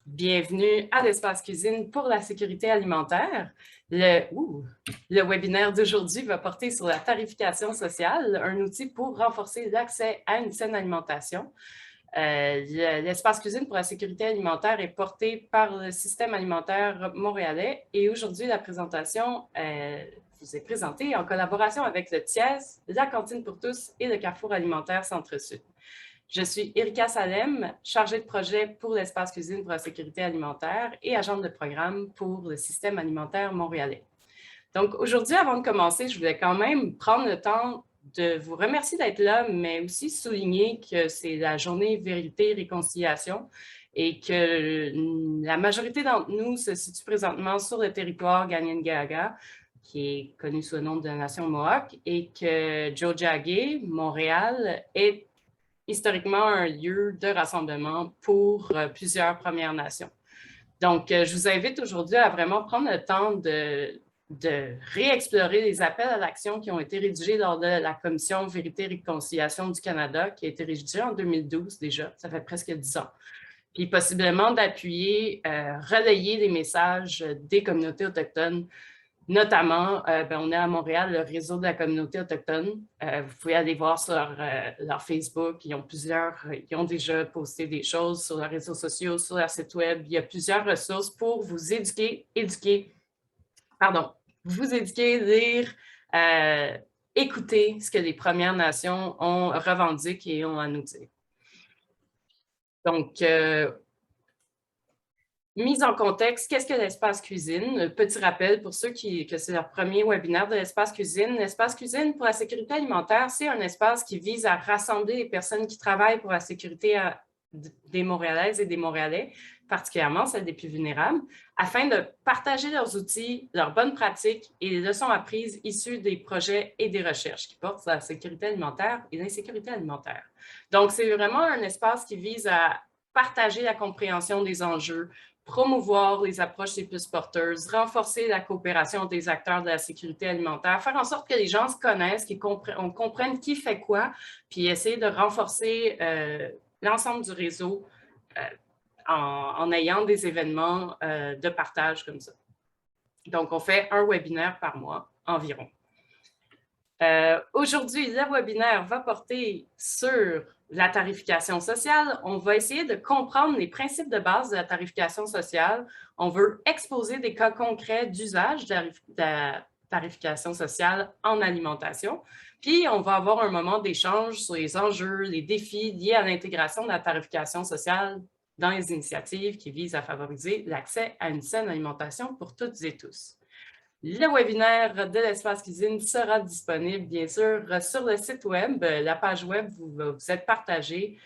Bienvenue à l'Espace Cuisine pour la sécurité alimentaire. Le webinaire d'aujourd'hui va porter sur la tarification sociale, un outil pour renforcer l'accès à une saine alimentation. L'Espace Cuisine pour la sécurité alimentaire est porté par le système alimentaire montréalais et aujourd'hui, la présentation vous est présentée en collaboration avec le TIES, la Cantine pour tous et le Carrefour alimentaire Centre-Sud. Je suis Erika Salem, chargée de projet pour l'Espace Cuisine pour la sécurité alimentaire et agente de programme pour le système alimentaire montréalais. Donc, aujourd'hui, avant de commencer, je voulais quand même prendre le temps de vous remercier d'être là, mais aussi souligner que c'est la journée Vérité et Réconciliation et que la majorité d'entre nous se situe présentement sur le territoire Kanien'kehá:ka, qui est connu sous le nom de la nation Mohawk, et que Tiohtià:ke, Montréal, est historiquement un lieu de rassemblement pour plusieurs Premières Nations. Donc, je vous invite aujourd'hui à vraiment prendre le temps de réexplorer les appels à l'action qui ont été rédigés lors de la Commission Vérité et Réconciliation du Canada, qui a été rédigée en 2012 déjà, ça fait presque 10 ans. Puis possiblement d'appuyer, relayer les messages des communautés autochtones. Notamment, on est à Montréal, le réseau de la communauté autochtone. Vous pouvez aller voir sur leur Facebook. Ils ont déjà posté des choses sur leurs réseaux sociaux, sur leur site web. Il y a plusieurs ressources pour vous éduquer, lire, écouter ce que les Premières Nations ont revendiqué et ont à nous dire. Donc, mise en contexte, qu'est-ce que l'Espace Cuisine? Petit rappel pour ceux que c'est leur premier webinaire de l'Espace Cuisine. L'Espace Cuisine pour la sécurité alimentaire, c'est un espace qui vise à rassembler les personnes qui travaillent pour la sécurité des Montréalaises et des Montréalais, particulièrement celles des plus vulnérables, afin de partager leurs outils, leurs bonnes pratiques et les leçons apprises issues des projets et des recherches qui portent sur la sécurité alimentaire et l'insécurité alimentaire. Donc, c'est vraiment un espace qui vise à partager la compréhension des enjeux, promouvoir les approches les plus porteuses, renforcer la coopération des acteurs de la sécurité alimentaire, faire en sorte que les gens se connaissent, qu'on comprenne qui fait quoi, puis essayer de renforcer l'ensemble du réseau en ayant des événements de partage comme ça. Donc, on fait un webinaire par mois environ. Aujourd'hui, le webinaire va porter sur la tarification sociale. On va essayer de comprendre les principes de base de la tarification sociale. On veut exposer des cas concrets d'usage de la tarification sociale en alimentation. Puis, on va avoir un moment d'échange sur les enjeux, les défis liés à l'intégration de la tarification sociale dans les initiatives qui visent à favoriser l'accès à une saine alimentation pour toutes et tous. Le webinaire de l'Espace Cuisine sera disponible, bien sûr, sur le site web. La page web vous êtes partagée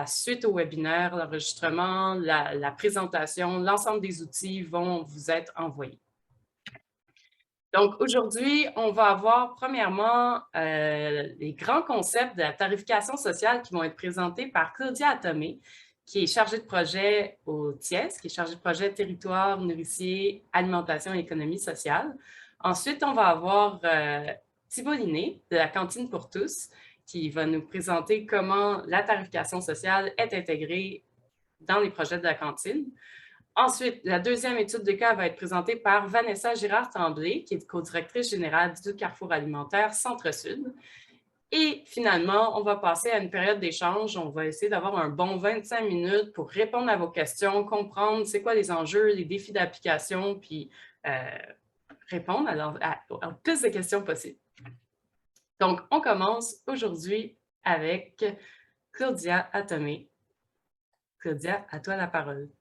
suite au webinaire, l'enregistrement, la présentation, l'ensemble des outils vont vous être envoyés. Donc, aujourd'hui, on va avoir premièrement les grands concepts de la tarification sociale qui vont être présentés par Claudia Atomé, qui est chargée de projet au TIES, qui est chargée de projet Territoire, Nourricier, Alimentation et Économie sociale. Ensuite, on va avoir Thibault Linné, de la Cantine pour tous, qui va nous présenter comment la tarification sociale est intégrée dans les projets de la cantine. Ensuite, la deuxième étude de cas va être présentée par Vanessa Girard-Tremblay, qui est co-directrice générale du Carrefour alimentaire Centre-Sud. Et finalement, on va passer à une période d'échange. On va essayer d'avoir un bon 25 minutes pour répondre à vos questions, comprendre c'est quoi les enjeux, les défis d'application, puis répondre à plus de questions possibles. Donc, on commence aujourd'hui avec Claudia Atomé. Claudia, à toi la parole.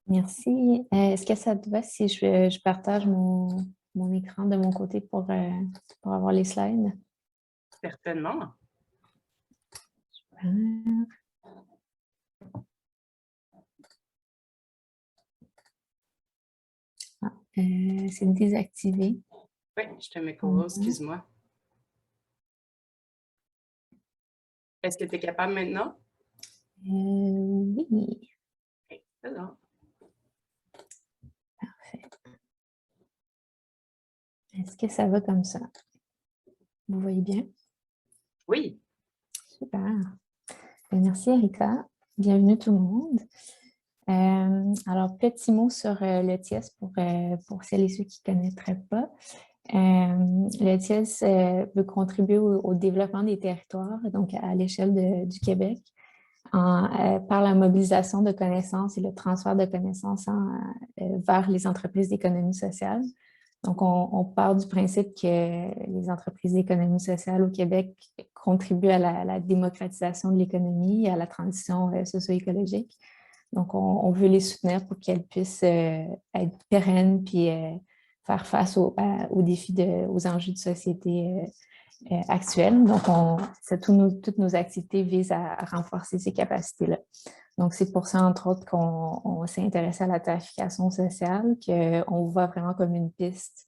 Merci. Est-ce que ça te va si je partage mon écran de mon côté pour avoir les slides? Certainement. Super. C'est désactivé. Oui, je te mets courant, excuse-moi. Est-ce que tu es capable maintenant? Oui. Excellent. Parfait. Est-ce que ça va comme ça? Vous voyez bien? Oui. Super. Merci Erika. Bienvenue tout le monde. Alors, petit mot sur le TIES pour celles et ceux qui ne connaîtraient pas. Le TIES veut contribuer au développement des territoires, donc à l'échelle du Québec, par la mobilisation de connaissances et le transfert de connaissances vers les entreprises d'économie sociale. Donc, on part du principe que les entreprises d'économie sociale au Québec contribuent à la démocratisation de l'économie et à la transition socio-écologique. Donc, on veut les soutenir pour qu'elles puissent être pérennes puis faire face aux défis, aux enjeux de société actuels. Donc, toutes nos activités visent à renforcer ces capacités-là. Donc, c'est pour ça, entre autres, qu'on s'est intéressé à la tarification sociale, qu'on voit vraiment comme une piste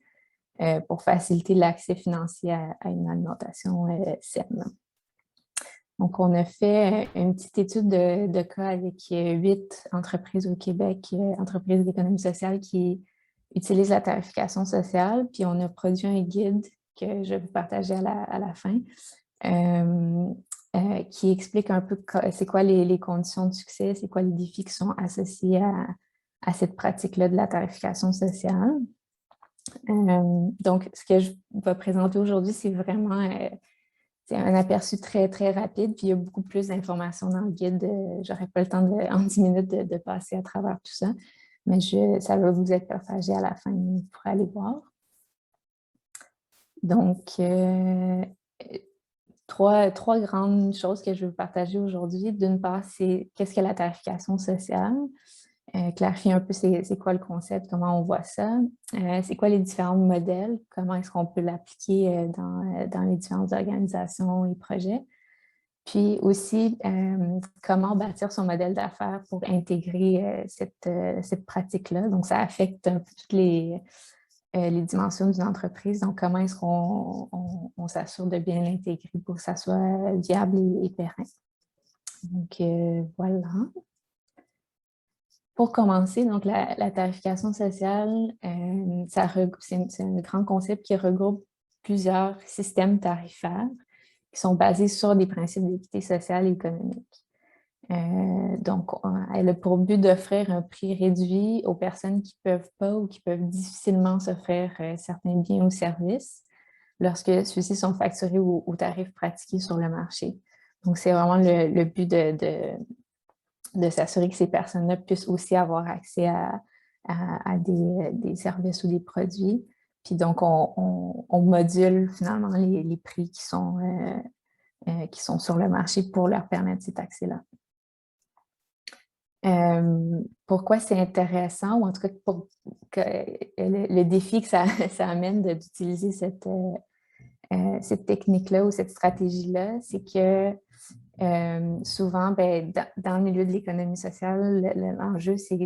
pour faciliter l'accès financier à une alimentation saine. Donc, on a fait une petite étude de cas avec 8 entreprises au Québec, entreprises d'économie sociale qui utilisent la tarification sociale, puis on a produit un guide que je vais vous partager à la fin, qui explique un peu c'est quoi les conditions de succès, c'est quoi les défis qui sont associés à cette pratique-là de la tarification sociale. Donc, ce que je vais présenter aujourd'hui, c'est vraiment c'est un aperçu très, très rapide, puis il y a beaucoup plus d'informations dans le guide. Je n'aurai pas le temps en 10 minutes de passer à travers tout ça, mais ça va vous être partagé à la fin pour aller voir. Donc, trois grandes choses que je vais vous partager aujourd'hui. D'une part, c'est qu'est-ce que la tarification sociale? Clarifier un peu c'est quoi le concept, comment on voit ça, c'est quoi les différents modèles, comment est-ce qu'on peut l'appliquer dans les différentes organisations et projets. Puis aussi, comment bâtir son modèle d'affaires pour intégrer cette pratique-là. Donc, ça affecte un peu toutes les dimensions d'une entreprise. Donc, comment est-ce qu'on s'assure de bien l'intégrer pour que ça soit viable et pérenne. Donc, voilà. Pour commencer, donc la tarification sociale, c'est un grand concept qui regroupe plusieurs systèmes tarifaires qui sont basés sur des principes d'équité sociale et économique. Donc, elle a pour but d'offrir un prix réduit aux personnes qui ne peuvent pas ou qui peuvent difficilement s'offrir certains biens ou services lorsque ceux-ci sont facturés aux tarifs pratiqués sur le marché. Donc, c'est vraiment le but de s'assurer que ces personnes-là puissent aussi avoir accès à des services ou des produits. Puis donc, on module finalement les prix qui sont sur le marché pour leur permettre cet accès-là. Pourquoi c'est intéressant, ou en tout cas le défi que ça amène d'utiliser cette technique-là ou cette stratégie-là, c'est que souvent, dans le milieu de l'économie sociale, l'enjeu, c'est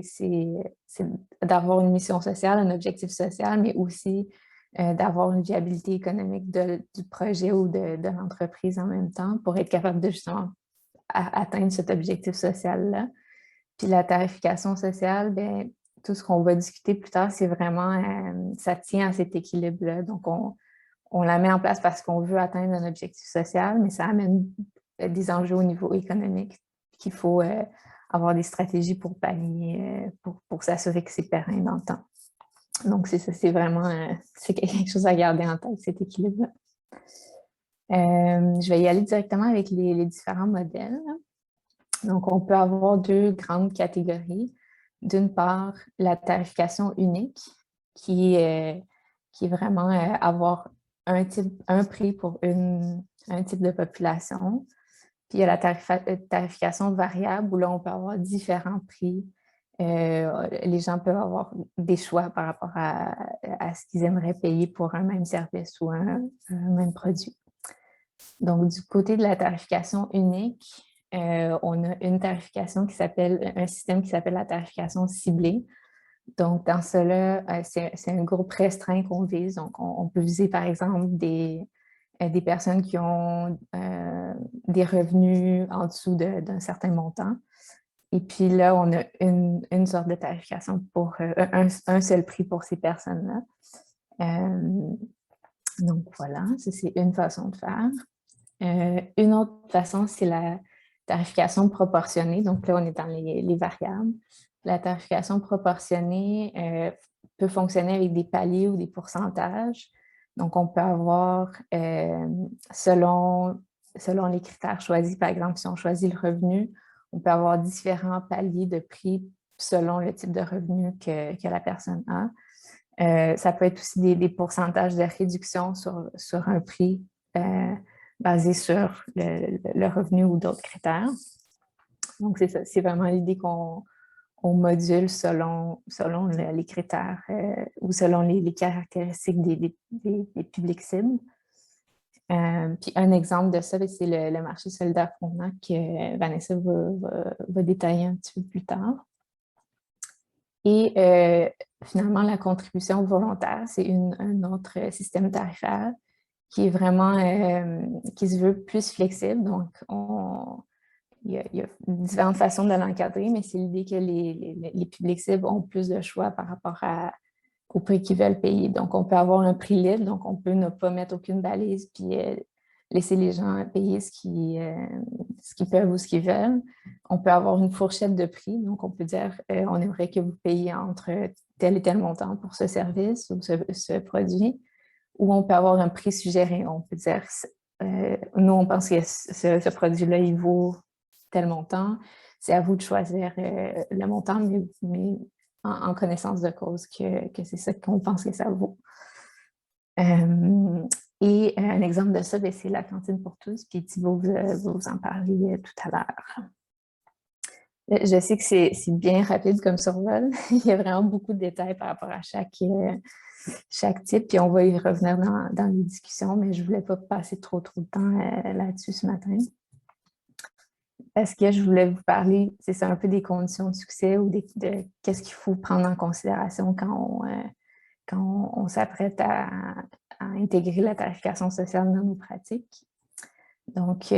d'avoir une mission sociale, un objectif social, mais aussi d'avoir une viabilité économique du projet ou de l'entreprise en même temps pour être capable de justement atteindre cet objectif social-là. Puis la tarification sociale, tout ce qu'on va discuter plus tard, c'est vraiment, ça tient à cet équilibre-là. Donc, on la met en place parce qu'on veut atteindre un objectif social, mais ça amène des enjeux au niveau économique qu'il faut avoir des stratégies pour pallier, pour s'assurer que c'est pérenne dans le temps. Donc, c'est ça, c'est vraiment c'est quelque chose à garder en tête, cet équilibre-là. Je vais y aller directement avec les différents modèles. Donc, on peut avoir 2 grandes catégories. D'une part, la tarification unique, qui est vraiment avoir un prix pour un type de population. Puis il y a la tarification variable, où là, on peut avoir différents prix. Les gens peuvent avoir des choix par rapport à ce qu'ils aimeraient payer pour un même service ou un même produit. Donc, du côté de la tarification unique, on a un système qui s'appelle la tarification ciblée. Donc, dans cela, c'est un groupe restreint qu'on vise. Donc, on peut viser, par exemple, des personnes qui ont des revenus en dessous d'un certain montant. Et puis là, on a une sorte de tarification pour un seul prix pour ces personnes-là. Donc, voilà, ça, c'est une façon de faire. Une autre façon, c'est la tarification proportionnée. Donc là, on est dans les variables. La tarification proportionnée peut fonctionner avec des paliers ou des pourcentages. Donc, on peut avoir, selon les critères choisis, par exemple, si on choisit le revenu, on peut avoir différents paliers de prix selon le type de revenu que la personne a. Ça peut être aussi des pourcentages de réduction sur un prix basé sur le revenu ou d'autres critères. Donc, c'est ça, c'est vraiment l'idée qu'on module selon les critères ou selon les caractéristiques des publics cibles. Puis un exemple de ça, c'est le marché solidaire Frontenac que Vanessa va détailler un petit peu plus tard. Et finalement, la contribution volontaire, c'est un autre système tarifaire qui est vraiment, qui se veut plus flexible. Donc, il y a différentes façons de l'encadrer, mais c'est l'idée que les publics cibles ont plus de choix par rapport au prix qu'ils veulent payer. Donc, on peut avoir un prix libre, donc on peut ne pas mettre aucune balise, puis laisser les gens payer ce qu'ils peuvent ou ce qu'ils veulent. On peut avoir une fourchette de prix, donc on peut dire on aimerait que vous payiez entre tel et tel montant pour ce service ou ce produit, ou on peut avoir un prix suggéré. On peut dire nous, on pense que ce produit-là, il vaut tel montant. C'est à vous de choisir le montant, mais en connaissance de cause que c'est ça qu'on pense que ça vaut. Et un exemple de ça, c'est la cantine pour tous, puis Thibaut va vous en parler tout à l'heure. Je sais que c'est bien rapide comme survol. Il y a vraiment beaucoup de détails par rapport à chaque type, puis on va y revenir dans les discussions, mais je ne voulais pas passer trop de temps là-dessus ce matin. Parce que je voulais vous parler, c'est ça, un peu des conditions de succès ou de qu'est-ce qu'il faut prendre en considération quand on s'apprête à intégrer la tarification sociale dans nos pratiques. Donc,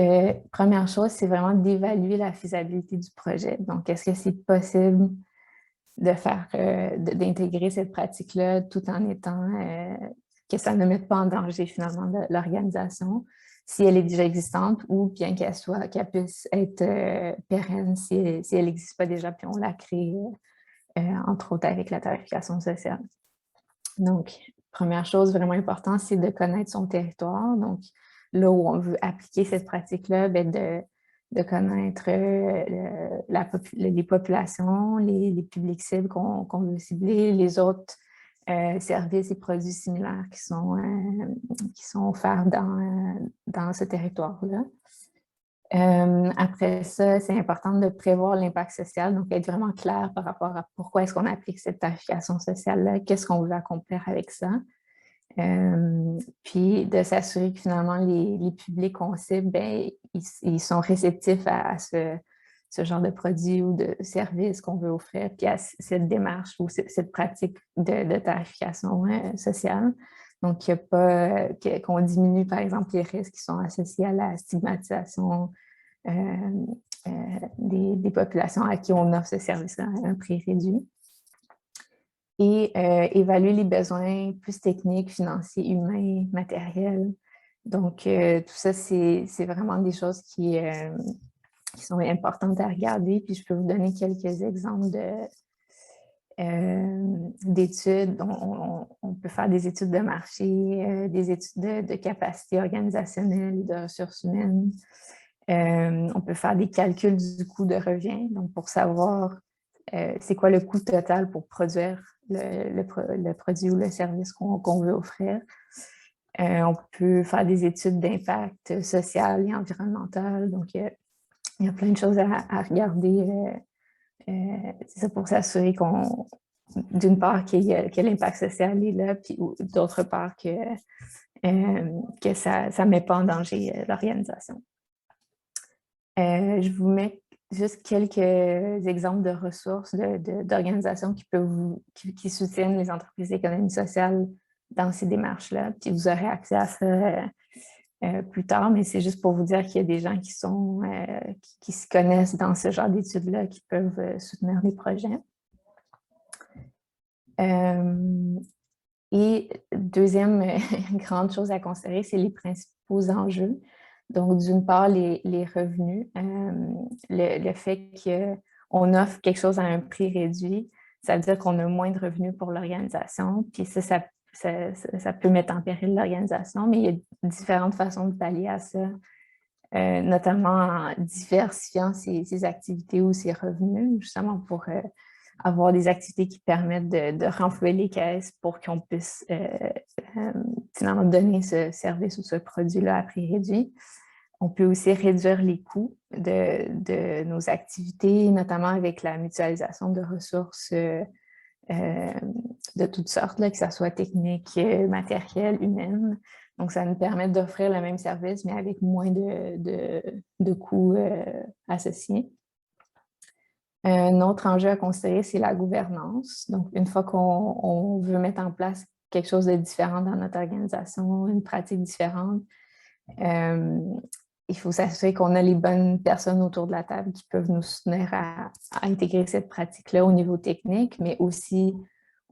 première chose, c'est vraiment d'évaluer la faisabilité du projet. Donc, est-ce que c'est possible d'intégrer cette pratique-là tout en étant que ça ne mette pas en danger finalement l'organisation, si elle est déjà existante ou bien qu'elle puisse être pérenne si elle n'existe pas déjà, puis on la crée, entre autres avec la tarification sociale. Donc, première chose vraiment importante, c'est de connaître son territoire. Donc, là où on veut appliquer cette pratique-là, de connaître les populations, les publics cibles qu'on veut cibler, les autres services et produits similaires qui sont offerts dans ce territoire-là. Après ça, c'est important de prévoir l'impact social, donc être vraiment clair par rapport à pourquoi est-ce qu'on applique cette tarification sociale-là, qu'est-ce qu'on veut accomplir avec ça. Puis de s'assurer que finalement les publics qu'on cible, ils sont réceptifs à ce genre de produits ou de services qu'on veut offrir, puis à cette démarche ou cette pratique de tarification sociale. Donc, qu'on diminue, par exemple, les risques qui sont associés à la stigmatisation des populations à qui on offre ce service-là à un prix réduit. Et évaluer les besoins plus techniques, financiers, humains, matériels. Donc, tout ça, c'est vraiment des choses qui sont importantes à regarder. Puis, je peux vous donner quelques exemples d'études. On peut faire des études de marché, des études de capacité organisationnelle et de ressources humaines. On peut faire des calculs du coût de revient, donc pour savoir c'est quoi le coût total pour produire le produit ou le service qu'on veut offrir. On peut faire des études d'impact social et environnemental. Donc, il y a plein de choses à regarder. C'est ça pour s'assurer d'une part, que l'impact social est là, puis d'autre part, que ça ne met pas en danger l'organisation. Je vous mets juste quelques exemples de ressources d'organisations qui soutiennent les entreprises d'économie sociale dans ces démarches-là. Puis vous aurez accès à ça plus tard, mais c'est juste pour vous dire qu'il y a des gens qui se connaissent dans ce genre d'études-là qui peuvent soutenir les projets. Et deuxième grande chose à considérer, c'est les principaux enjeux. Donc, d'une part, les revenus, le fait on offre quelque chose à un prix réduit, ça veut dire qu'on a moins de revenus pour l'organisation, puis ça peut mettre en péril l'organisation, mais il y a différentes façons de pallier à ça, notamment en diversifiant ses activités ou ses revenus, justement pour avoir des activités qui permettent de renflouer les caisses pour qu'on puisse finalement donner ce service ou ce produit-là à prix réduit. On peut aussi réduire les coûts de nos activités, notamment avec la mutualisation de ressources de toutes sortes, là, que ce soit technique, matériel, humaine. Donc, ça nous permet d'offrir le même service, mais avec moins de coûts associés. Un autre enjeu à considérer, c'est la gouvernance. Donc, une fois qu'on veut mettre en place quelque chose de différent dans notre organisation, une pratique différente, il faut s'assurer qu'on a les bonnes personnes autour de la table qui peuvent nous soutenir à intégrer cette pratique-là au niveau technique, mais aussi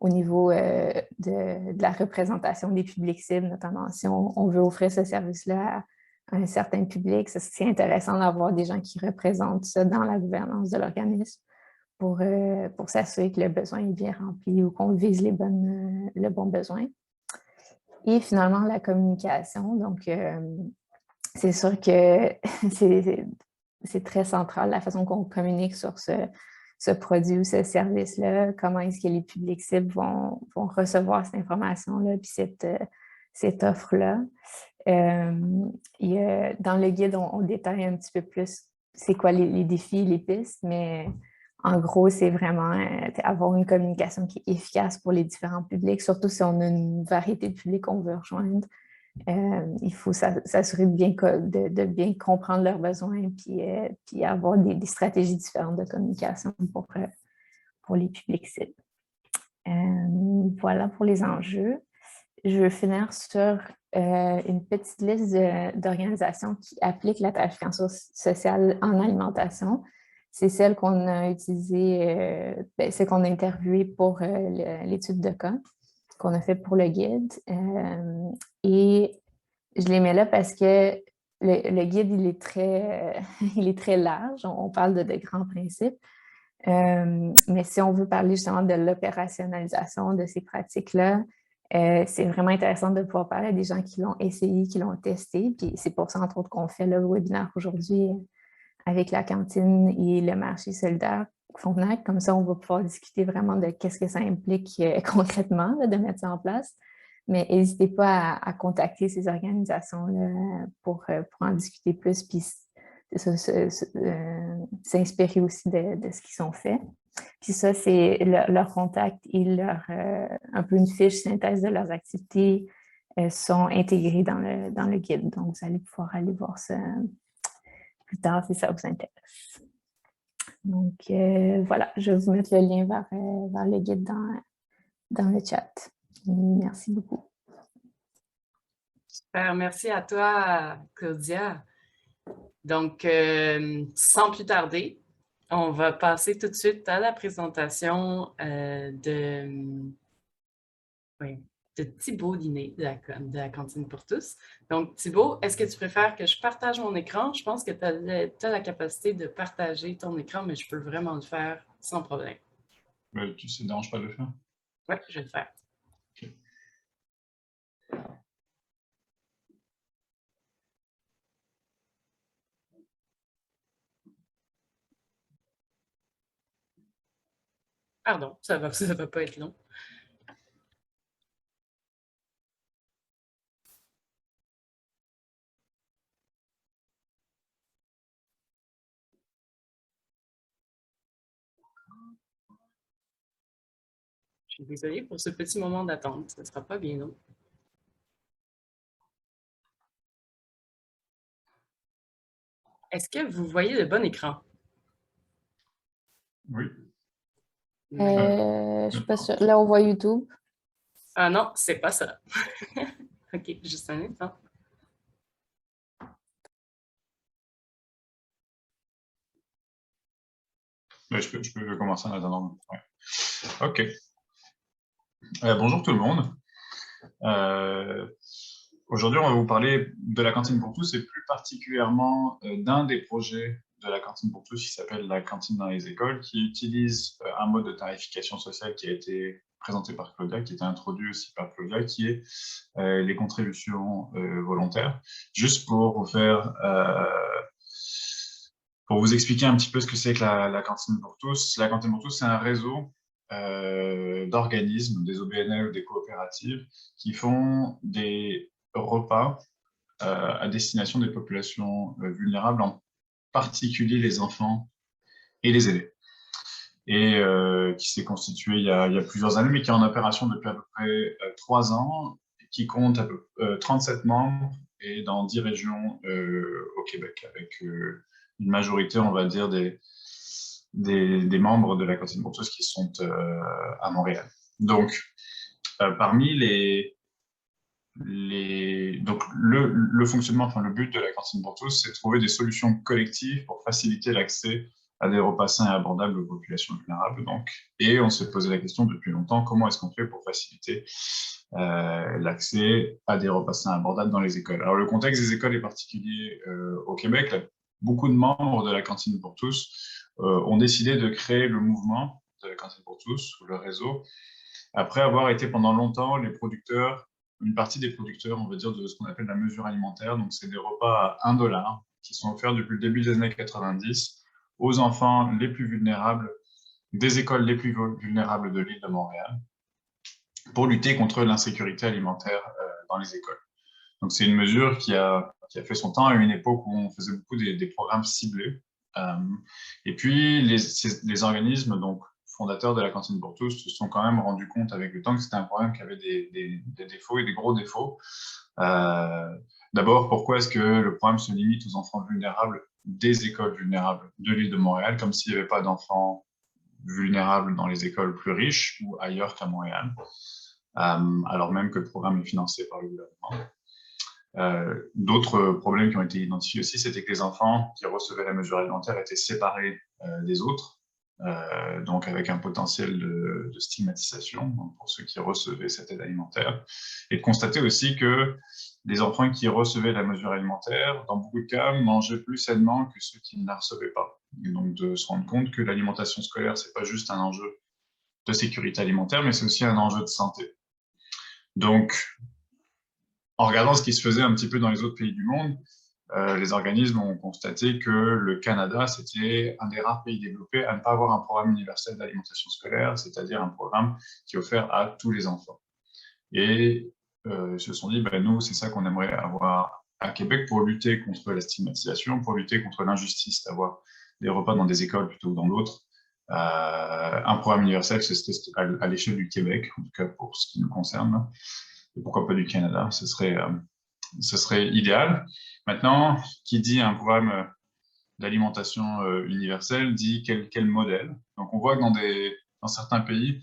au niveau de la représentation des publics cibles, notamment si on veut offrir ce service-là à un certain public. C'est intéressant d'avoir des gens qui représentent ça dans la gouvernance de l'organisme pour s'assurer que le besoin est bien rempli ou qu'on vise le bon besoin. Et finalement, la communication. Donc, c'est sûr que c'est très central la façon qu'on communique sur ce produit ou ce service-là, comment est-ce que les publics cibles vont recevoir cette information-là puis cette offre-là. Dans le guide, on détaille un petit peu plus c'est quoi les défis, les pistes, mais en gros, c'est vraiment avoir une communication qui est efficace pour les différents publics, surtout si on a une variété de publics qu'on veut rejoindre. Il faut s'assurer de bien comprendre leurs besoins puis avoir des stratégies différentes de communication pour les publics cibles. Voilà pour les enjeux. Je vais finir sur une petite liste d'organisations qui appliquent la tarification sociale en alimentation. C'est celle qu'on a utilisée, c'est qu'on a interviewée pour l'étude de cas qu'on a fait pour le guide. Et je les mets là parce que le guide, il est très large. On parle de grands principes. Mais si on veut parler justement de l'opérationnalisation de ces pratiques-là, c'est vraiment intéressant de pouvoir parler à des gens qui l'ont essayé, qui l'ont testé. Puis c'est pour ça, entre autres, qu'on fait le webinaire aujourd'hui avec la cantine et le marché solidaire Frontenac. Comme ça, on va pouvoir discuter vraiment de qu'est-ce que ça implique concrètement là, de mettre ça en place. Mais n'hésitez pas à contacter ces organisations-là pour en discuter plus, puis s'inspirer aussi de ce qu'ils ont fait. Puis ça, c'est leur contact et un peu une fiche synthèse de leurs activités sont intégrés dans le guide. Donc, vous allez pouvoir aller voir ça plus tard si ça vous intéresse. Donc, voilà, je vais vous mettre le lien vers le guide dans le chat. Merci beaucoup. Super, merci à toi, Claudia. Donc, sans plus tarder, on va passer tout de suite à la présentation de Thibaut Linet de la Cantine pour tous. Donc, Thibaut, est-ce que tu préfères que je partage mon écran? Je pense que tu as la capacité de partager ton écran, mais je peux vraiment le faire sans problème. Ça ne dérange pas de le faire? Oui, je vais le faire. Okay. Pardon, ça va pas être long. Je suis désolée pour ce petit moment d'attente, ça ne sera pas bien long. Est-ce que vous voyez le bon écran? Oui. Je ne suis pas sûre. Là, on voit YouTube. Ah non, c'est pas ça. OK, juste un instant. Je peux commencer en attendant. Ouais. OK. Bonjour tout le monde. Aujourd'hui, on va vous parler de la cantine pour tous et plus particulièrement d'un des projets de la cantine pour tous qui s'appelle la cantine dans les écoles, qui utilise un mode de tarification sociale qui a été présenté par Claudia, qui a été introduit aussi par Claudia, qui est les contributions volontaires. Juste pour vous faire... pour vous expliquer un petit peu ce que c'est que la cantine pour tous. La cantine pour tous, c'est un réseau d'organismes, des OBNL ou des coopératives, qui font des repas à destination des populations vulnérables, en particulier les enfants et les aînés. Et qui s'est constitué il y a plusieurs années, mais qui est en opération depuis à peu près 3 ans, qui compte à peu 37 membres et dans 10 régions au Québec, avec une majorité, on va dire, des membres de la cantine pour tous qui sont à Montréal. Donc, parmi donc le fonctionnement, enfin le but de la cantine pour tous, c'est de trouver des solutions collectives pour faciliter l'accès à des repas sains et abordables aux populations vulnérables. Donc, et on s'est posé la question depuis longtemps, comment est-ce qu'on fait pour faciliter l'accès à des repas sains et abordables dans les écoles. Alors le contexte des écoles est particulier au Québec. Là, beaucoup de membres de la cantine pour tous ont décidé de créer le mouvement de la cantine pour tous, ou le réseau, après avoir été pendant longtemps les producteurs, une partie des producteurs, on va dire, de ce qu'on appelle la mesure alimentaire. Donc, c'est des repas à 1 $ qui sont offerts depuis le début des années 90 aux enfants les plus vulnérables des écoles les plus vulnérables de l'île de Montréal pour lutter contre l'insécurité alimentaire dans les écoles. Donc, c'est une mesure qui a fait son temps à une époque où on faisait beaucoup des programmes ciblés. Et puis, les organismes, donc, fondateurs de la cantine pour tous, se sont quand même rendus compte avec le temps que c'était un programme qui avait des défauts et des gros défauts. D'abord, pourquoi est-ce que le programme se limite aux enfants vulnérables des écoles vulnérables de l'île de Montréal, comme s'il n'y avait pas d'enfants vulnérables dans les écoles plus riches ou ailleurs qu'à Montréal, alors même que le programme est financé par le gouvernement. D'autres problèmes qui ont été identifiés aussi, c'était que les enfants qui recevaient la mesure alimentaire étaient séparés des autres, donc avec un potentiel de stigmatisation pour ceux qui recevaient cette aide alimentaire, et de constater aussi que les enfants qui recevaient la mesure alimentaire, dans beaucoup de cas, mangeaient plus sainement que ceux qui ne la recevaient pas. Et donc de se rendre compte que l'alimentation scolaire, c'est pas juste un enjeu de sécurité alimentaire, mais c'est aussi un enjeu de santé. Donc, en regardant ce qui se faisait un petit peu dans les autres pays du monde, les organismes ont constaté que le Canada, c'était un des rares pays développés à ne pas avoir un programme universel d'alimentation scolaire, c'est-à-dire un programme qui est offert à tous les enfants. Et ils se sont dit, ben, nous, c'est ça qu'on aimerait avoir à Québec pour lutter contre la stigmatisation, pour lutter contre l'injustice d'avoir des repas dans des écoles plutôt que dans d'autres. Un programme universel, c'était à l'échelle du Québec, en tout cas pour ce qui nous concerne. Et pourquoi pas du Canada, ce serait idéal. Maintenant, qui dit un programme d'alimentation universelle dit quel modèle. Donc on voit que dans certains pays,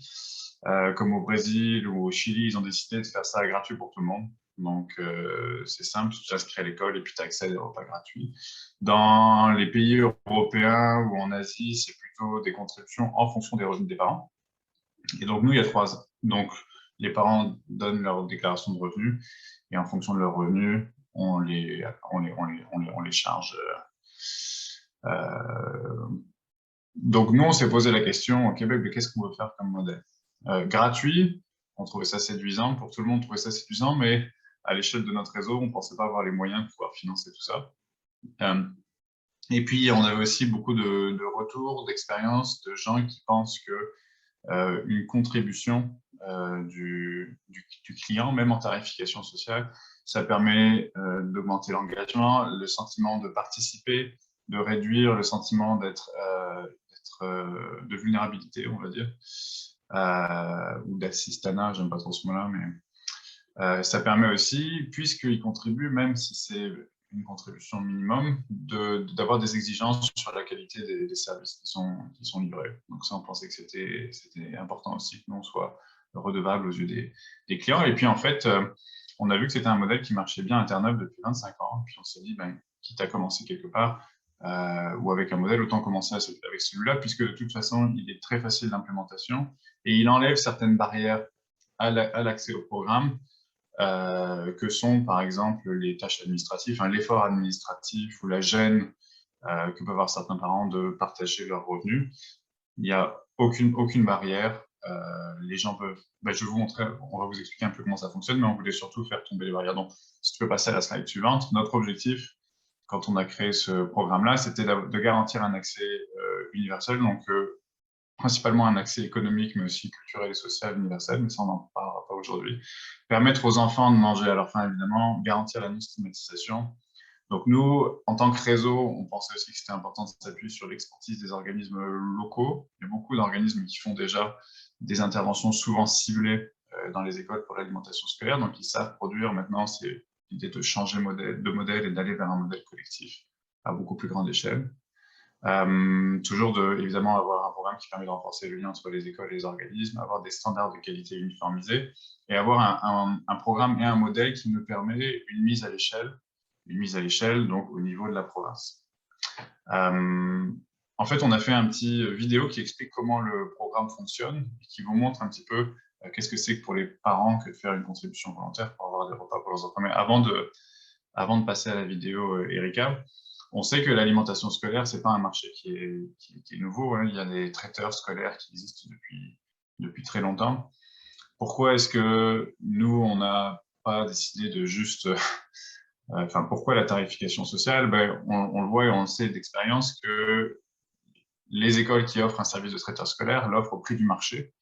comme au Brésil ou au Chili, ils ont décidé de faire ça gratuit pour tout le monde. Donc c'est simple, tu t'inscris à l'école et puis tu as accès à des repas gratuits. Dans les pays européens ou en Asie, c'est plutôt des contributions en fonction des revenus des parents. Et donc nous, il y a 3 ans. Donc les parents donnent leur déclaration de revenus et en fonction de leurs revenus, on les charge. Donc nous, on s'est posé la question au Québec de qu'est-ce qu'on veut faire comme modèle. Gratuit, on trouvait ça séduisant, pour tout le monde on trouvait ça séduisant, mais à l'échelle de notre réseau, on ne pensait pas avoir les moyens de pouvoir financer tout ça. Et puis, on avait aussi beaucoup de retours, d'expériences, de gens qui pensent que une contribution du client, même en tarification sociale, ça permet d'augmenter l'engagement, le sentiment de participer, de réduire le sentiment de vulnérabilité, on va dire, ou d'assistanat, j'aime pas trop ce mot-là, mais ça permet aussi, puisqu'il contribue, même si c'est une contribution minimum, d'avoir des exigences sur la qualité des services qui sont livrés. Donc ça, on pensait que c'était important aussi que nous, on soit redevable aux yeux des clients. Et puis en fait, on a vu que c'était un modèle qui marchait bien à Terre-Neuve depuis 25 ans. Puis on s'est dit, ben, quitte à commencer quelque part, ou avec un modèle, autant commencer avec celui-là, puisque de toute façon, il est très facile d'implémentation et il enlève certaines barrières à l'accès au programme, que sont par exemple les tâches administratives, l'effort administratif ou la gêne que peuvent avoir certains parents de partager leurs revenus. Il n'y a aucune barrière. Les gens peuvent... je vais vous montrer, on va vous expliquer un peu comment ça fonctionne, mais on voulait surtout faire tomber les barrières. Donc, si tu peux passer à la slide suivante, notre objectif, quand on a créé ce programme-là, c'était de garantir un accès universel, donc principalement un accès économique, mais aussi culturel et social universel, mais ça, on n'en parlera pas aujourd'hui. Permettre aux enfants de manger à leur faim, évidemment, garantir la non-stigmatisation. Donc nous, en tant que réseau, on pensait aussi que c'était important de s'appuyer sur l'expertise des organismes locaux. Il y a beaucoup d'organismes qui font déjà des interventions souvent ciblées dans les écoles pour l'alimentation scolaire, donc ils savent produire. Maintenant, c'est l'idée de changer de modèle et d'aller vers un modèle collectif à beaucoup plus grande échelle. Toujours évidemment avoir un programme qui permet de renforcer le lien entre les écoles et les organismes, avoir des standards de qualité uniformisés et avoir un programme et un modèle qui nous permet une mise à l'échelle donc au niveau de la province. En fait, on a fait un petit vidéo qui explique comment le programme fonctionne et qui vous montre un petit peu qu'est-ce que c'est que pour les parents que de faire une contribution volontaire pour avoir des repas pour leurs enfants. Mais avant de passer à la vidéo, Erika, on sait que l'alimentation scolaire, ce n'est pas un marché qui est nouveau. Hein. Il y a des traiteurs scolaires qui existent depuis très longtemps. Pourquoi est-ce que nous, on n'a pas décidé de juste... pourquoi la tarification sociale? On le voit et on le sait d'expérience que les écoles qui offrent un service de traiteur scolaire l'offrent au prix du marché,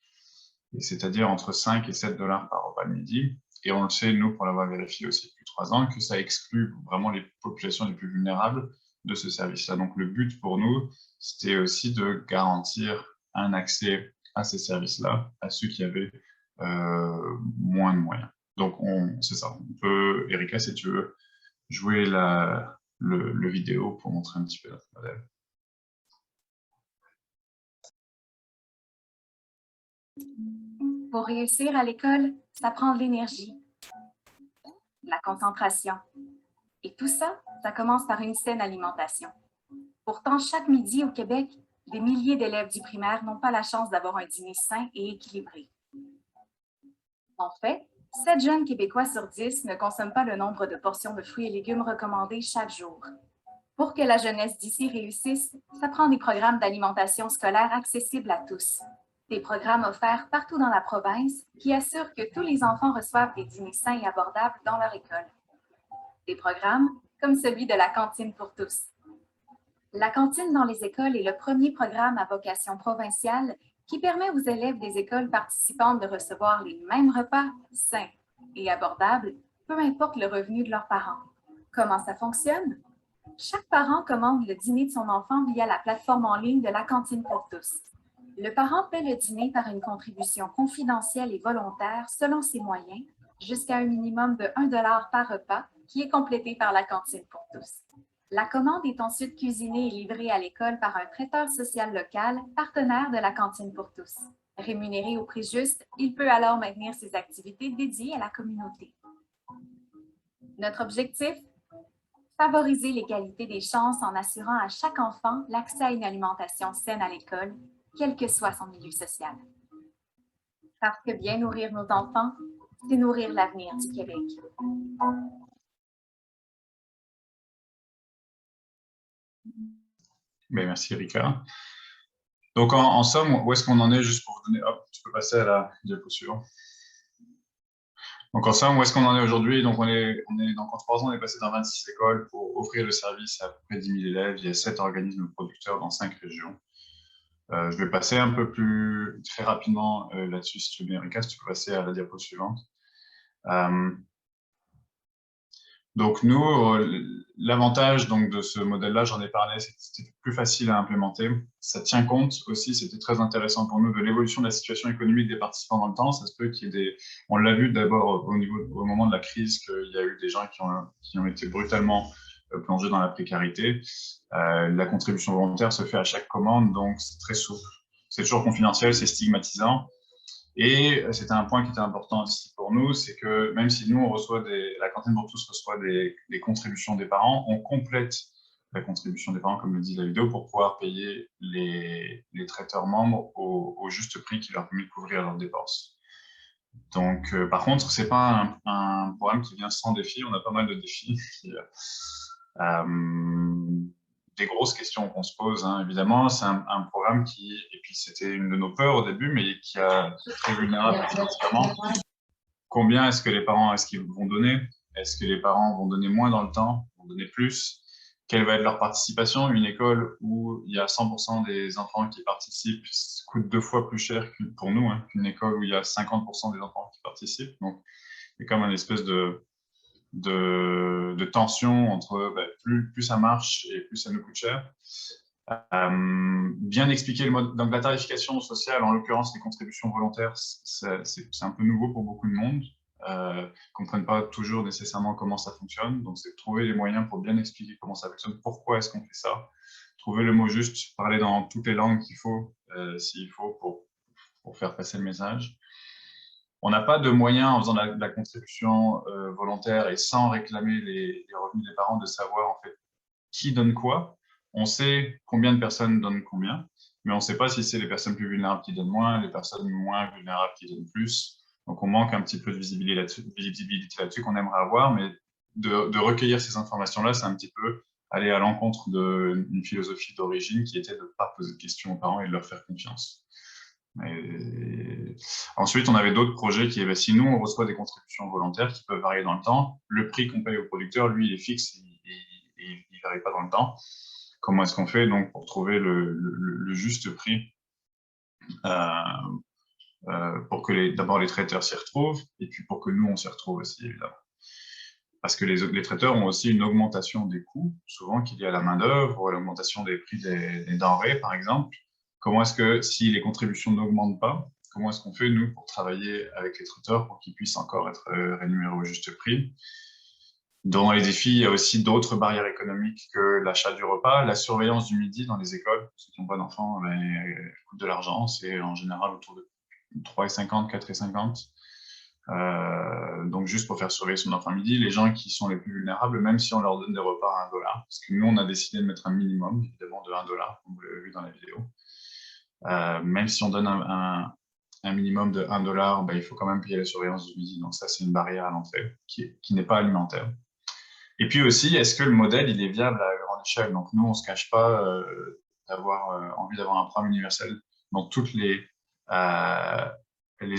c'est-à-dire entre 5 et 7 $ par repas de midi. Et on le sait, nous, pour l'avoir vérifié aussi depuis 3 ans, que ça exclut vraiment les populations les plus vulnérables de ce service-là. Donc le but pour nous, c'était aussi de garantir un accès à ces services-là, à ceux qui avaient moins de moyens. Donc c'est ça. On peut, Erika, si tu veux, jouer le vidéo pour montrer un petit peu notre modèle. Pour réussir à l'école, ça prend de l'énergie, de la concentration. Et tout ça, ça commence par une saine alimentation. Pourtant, chaque midi au Québec, des milliers d'élèves du primaire n'ont pas la chance d'avoir un dîner sain et équilibré. En fait, 7 jeunes Québécois sur 10 ne consomment pas le nombre de portions de fruits et légumes recommandées chaque jour. Pour que la jeunesse d'ici réussisse, ça prend des programmes d'alimentation scolaire accessibles à tous. Des programmes offerts partout dans la province qui assurent que tous les enfants reçoivent des dîners sains et abordables dans leur école. Des programmes comme celui de la cantine pour tous. La cantine dans les écoles est le premier programme à vocation provinciale qui permet aux élèves des écoles participantes de recevoir les mêmes repas sains et abordables, peu importe le revenu de leurs parents. Comment ça fonctionne? Chaque parent commande le dîner de son enfant via la plateforme en ligne de la cantine pour tous. Le parent paie le dîner par une contribution confidentielle et volontaire selon ses moyens, jusqu'à un minimum de 1 $ par repas, qui est complété par la cantine pour tous. La commande est ensuite cuisinée et livrée à l'école par un traiteur social local, partenaire de la cantine pour tous. Rémunéré au prix juste, il peut alors maintenir ses activités dédiées à la communauté. Notre objectif? Favoriser l'égalité des chances en assurant à chaque enfant l'accès à une alimentation saine à l'école, quel que soit son milieu social. Parce que bien nourrir nos enfants, c'est nourrir l'avenir du Québec. Merci, Erika. Donc, en somme, où est-ce qu'on en est, juste pour vous donner... Hop, tu peux passer à la diapo suivante. Donc, en somme, où est-ce qu'on en est aujourd'hui? Donc, donc, en 3 ans, on est passé dans 26 écoles pour offrir le service à peu près 10 000 élèves. Il y a 7 organismes producteurs dans 5 régions. Je vais passer un peu plus très rapidement là-dessus, si tu veux bien, Erika, si tu peux passer à la diapo suivante. Donc nous, l'avantage de ce modèle-là, j'en ai parlé, c'était plus facile à implémenter. Ça tient compte aussi, c'était très intéressant pour nous, de l'évolution de la situation économique des participants dans le temps. Ça se peut qu'il y ait des... On l'a vu d'abord au moment de la crise, qu'il y a eu des gens qui ont été brutalement plongés dans la précarité. La contribution volontaire se fait à chaque commande, donc c'est très souple. C'est toujours confidentiel, c'est stigmatisant. Et c'était un point qui était important aussi pour nous, c'est que même si nous, la cantine pour tous reçoit des contributions des parents, on complète la contribution des parents, comme le dit la vidéo, pour pouvoir payer les traiteurs membres au juste prix qui leur permet de couvrir leurs dépenses. Donc, par contre, ce n'est pas un programme qui vient sans défi, on a pas mal de défis. des grosses questions qu'on se pose, hein, évidemment. C'est un programme et puis c'était une de nos peurs au début, mais qui a très vulnérable financièrement. Combien est-ce que les parents, est-ce qu'ils vont donner? Est-ce que les parents vont donner moins dans le temps, vont donner plus? Quelle va être leur participation? Une école où il y a 100% des enfants qui participent coûte 2 fois plus cher pour nous, hein, qu'une école où il y a 50% des enfants qui participent. Donc, il y a comme une espèce de tension entre plus ça marche et plus ça nous coûte cher. Bien expliquer le mode. Donc, la tarification sociale, en l'occurrence les contributions volontaires, c'est un peu nouveau pour beaucoup de monde. Ne comprennent pas toujours nécessairement comment ça fonctionne. Donc, c'est de trouver les moyens pour bien expliquer comment ça fonctionne, pourquoi est-ce qu'on fait ça, trouver le mot juste, parler dans toutes les langues qu'il faut, s'il faut, pour faire passer le message. On n'a pas de moyens en faisant la contribution volontaire et sans réclamer les revenus des parents de savoir en fait qui donne quoi. On sait combien de personnes donnent combien, mais on ne sait pas si c'est les personnes plus vulnérables qui donnent moins, les personnes moins vulnérables qui donnent plus. Donc, on manque un petit peu de visibilité là-dessus qu'on aimerait avoir, mais de recueillir ces informations-là, c'est un petit peu aller à l'encontre d'une philosophie d'origine qui était de ne pas poser de questions aux parents et de leur faire confiance. Et ensuite, on avait d'autres projets qui, si nous, on reçoit des contributions volontaires qui peuvent varier dans le temps, le prix qu'on paye au producteur, lui, il est fixe, il ne varie pas dans le temps. Comment est-ce qu'on fait donc pour trouver le juste prix pour que d'abord les traiteurs s'y retrouvent et puis pour que nous, on s'y retrouve aussi, évidemment. Parce que les traiteurs ont aussi une augmentation des coûts, souvent qu'il y a la main-d'œuvre ou l'augmentation des prix des denrées, par exemple. Comment est-ce que, si les contributions n'augmentent pas, comment est-ce qu'on fait, nous, pour travailler avec les traiteurs pour qu'ils puissent encore être rémunérés au juste prix? Dans les défis, il y a aussi d'autres barrières économiques que l'achat du repas. La surveillance du midi dans les écoles, ceux qui n'ont pas d'enfants, coûte de l'argent. C'est en général autour de 3,50 €, 4,50 €. Donc, juste pour faire surveiller son enfant midi, les gens qui sont les plus vulnérables, même si on leur donne des repas à 1 $, parce que nous, on a décidé de mettre un minimum, évidemment, de 1 $, comme vous l'avez vu dans la vidéo. Même si on donne un minimum de 1 $, il faut quand même payer la surveillance du midi. Donc, ça, c'est une barrière à l'entrée qui n'est pas alimentaire. Et puis aussi, est-ce que le modèle, il est viable à grande échelle? Donc, nous, on ne se cache pas d'avoir envie d'avoir un programme universel dans toutes les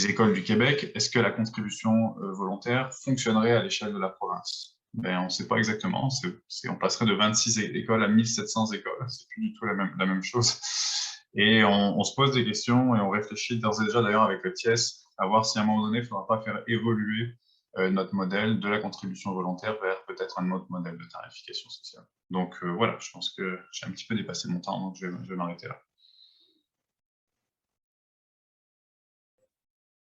écoles du Québec. Est-ce que la contribution volontaire fonctionnerait à l'échelle de la province? On ne sait pas exactement. On passerait de 26 écoles à 1700 écoles. C'est plus du tout la même chose. Et on se pose des questions et on réfléchit d'ores et déjà, d'ailleurs, avec le TIES, à voir si à un moment donné, il ne faudra pas faire évoluer notre modèle de la contribution volontaire vers peut-être un autre modèle de tarification sociale. Donc voilà, je pense que j'ai un petit peu dépassé mon temps, donc je vais m'arrêter là.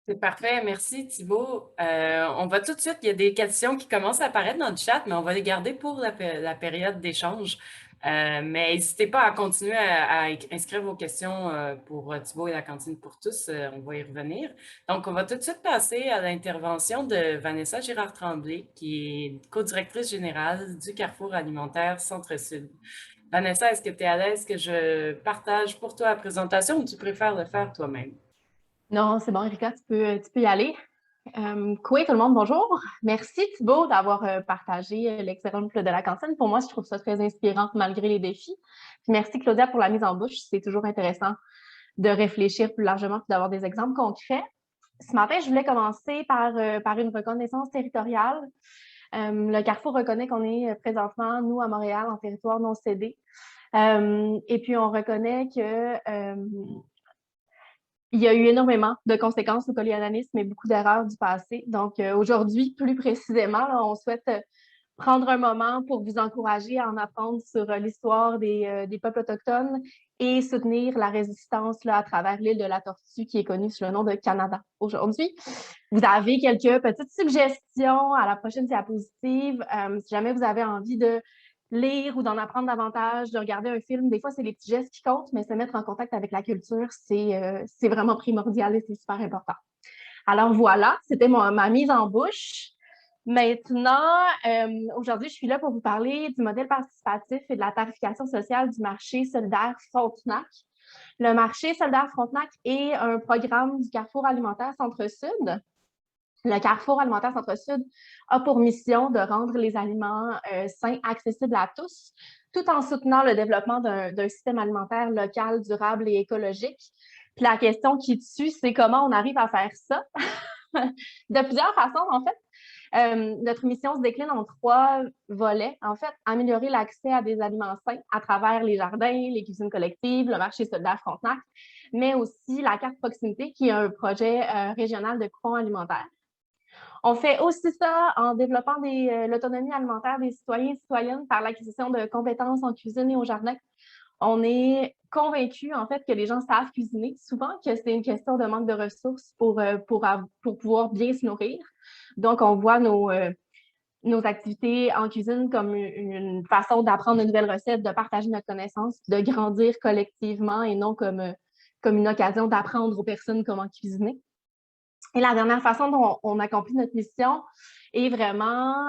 C'est parfait, merci Thibault. On va tout de suite, il y a des questions qui commencent à apparaître dans le chat, mais on va les garder pour la période d'échange. Mais n'hésitez pas à continuer à inscrire vos questions pour Thibault et la cantine pour tous. On va y revenir. Donc, on va tout de suite passer à l'intervention de Vanessa Girard-Tremblay, qui est co-directrice générale du Carrefour alimentaire Centre-Sud. Vanessa, est-ce que tu es à l'aise que je partage pour toi la présentation ou tu préfères le faire toi-même? Non, c'est bon, Erika, tu peux y aller. Coué, tout le monde, bonjour. Merci Thibault d'avoir partagé l'exemple de la cantine. Pour moi, je trouve ça très inspirant malgré les défis. Puis merci Claudia pour la mise en bouche. C'est toujours intéressant de réfléchir plus largement et d'avoir des exemples concrets. Ce matin, je voulais commencer par une reconnaissance territoriale. Le Carrefour reconnaît qu'on est présentement, nous, à Montréal, en territoire non cédé. Et puis, on reconnaît que il y a eu énormément de conséquences au colonialisme et beaucoup d'erreurs du passé. Donc, aujourd'hui, plus précisément, là, on souhaite prendre un moment pour vous encourager à en apprendre sur l'histoire des peuples autochtones et soutenir la résistance là, à travers l'île de la Tortue qui est connue sous le nom de Canada aujourd'hui. Vous avez quelques petites suggestions à la prochaine diapositive. Si jamais vous avez envie de lire ou d'en apprendre davantage, de regarder un film, des fois, c'est les petits gestes qui comptent, mais se mettre en contact avec la culture, c'est vraiment primordial et c'est super important. Alors voilà, c'était ma mise en bouche. Maintenant, aujourd'hui, je suis là pour vous parler du modèle participatif et de la tarification sociale du marché solidaire Frontenac. Le marché solidaire Frontenac est un programme du Carrefour alimentaire Centre-Sud Le Carrefour alimentaire Centre-Sud a pour mission de rendre les aliments sains accessibles à tous, tout en soutenant le développement d'un système alimentaire local, durable et écologique. Puis la question qui tue, c'est comment on arrive à faire ça? De plusieurs façons, en fait. Notre mission se décline en 3 volets. En fait, améliorer l'accès à des aliments sains à travers les jardins, les cuisines collectives, le marché solidaire Frontenac, mais aussi la carte proximité, qui est un projet régional de coupons alimentaires. On fait aussi ça en développant l'autonomie alimentaire des citoyens et citoyennes par l'acquisition de compétences en cuisine et au jardin. On est convaincus, en fait, que les gens savent cuisiner, souvent que c'est une question de manque de ressources pour pouvoir bien se nourrir. Donc, on voit nos activités en cuisine comme une façon d'apprendre de nouvelles recettes, de partager notre connaissance, de grandir collectivement et non comme une occasion d'apprendre aux personnes comment cuisiner. Et la dernière façon dont on accomplit notre mission est vraiment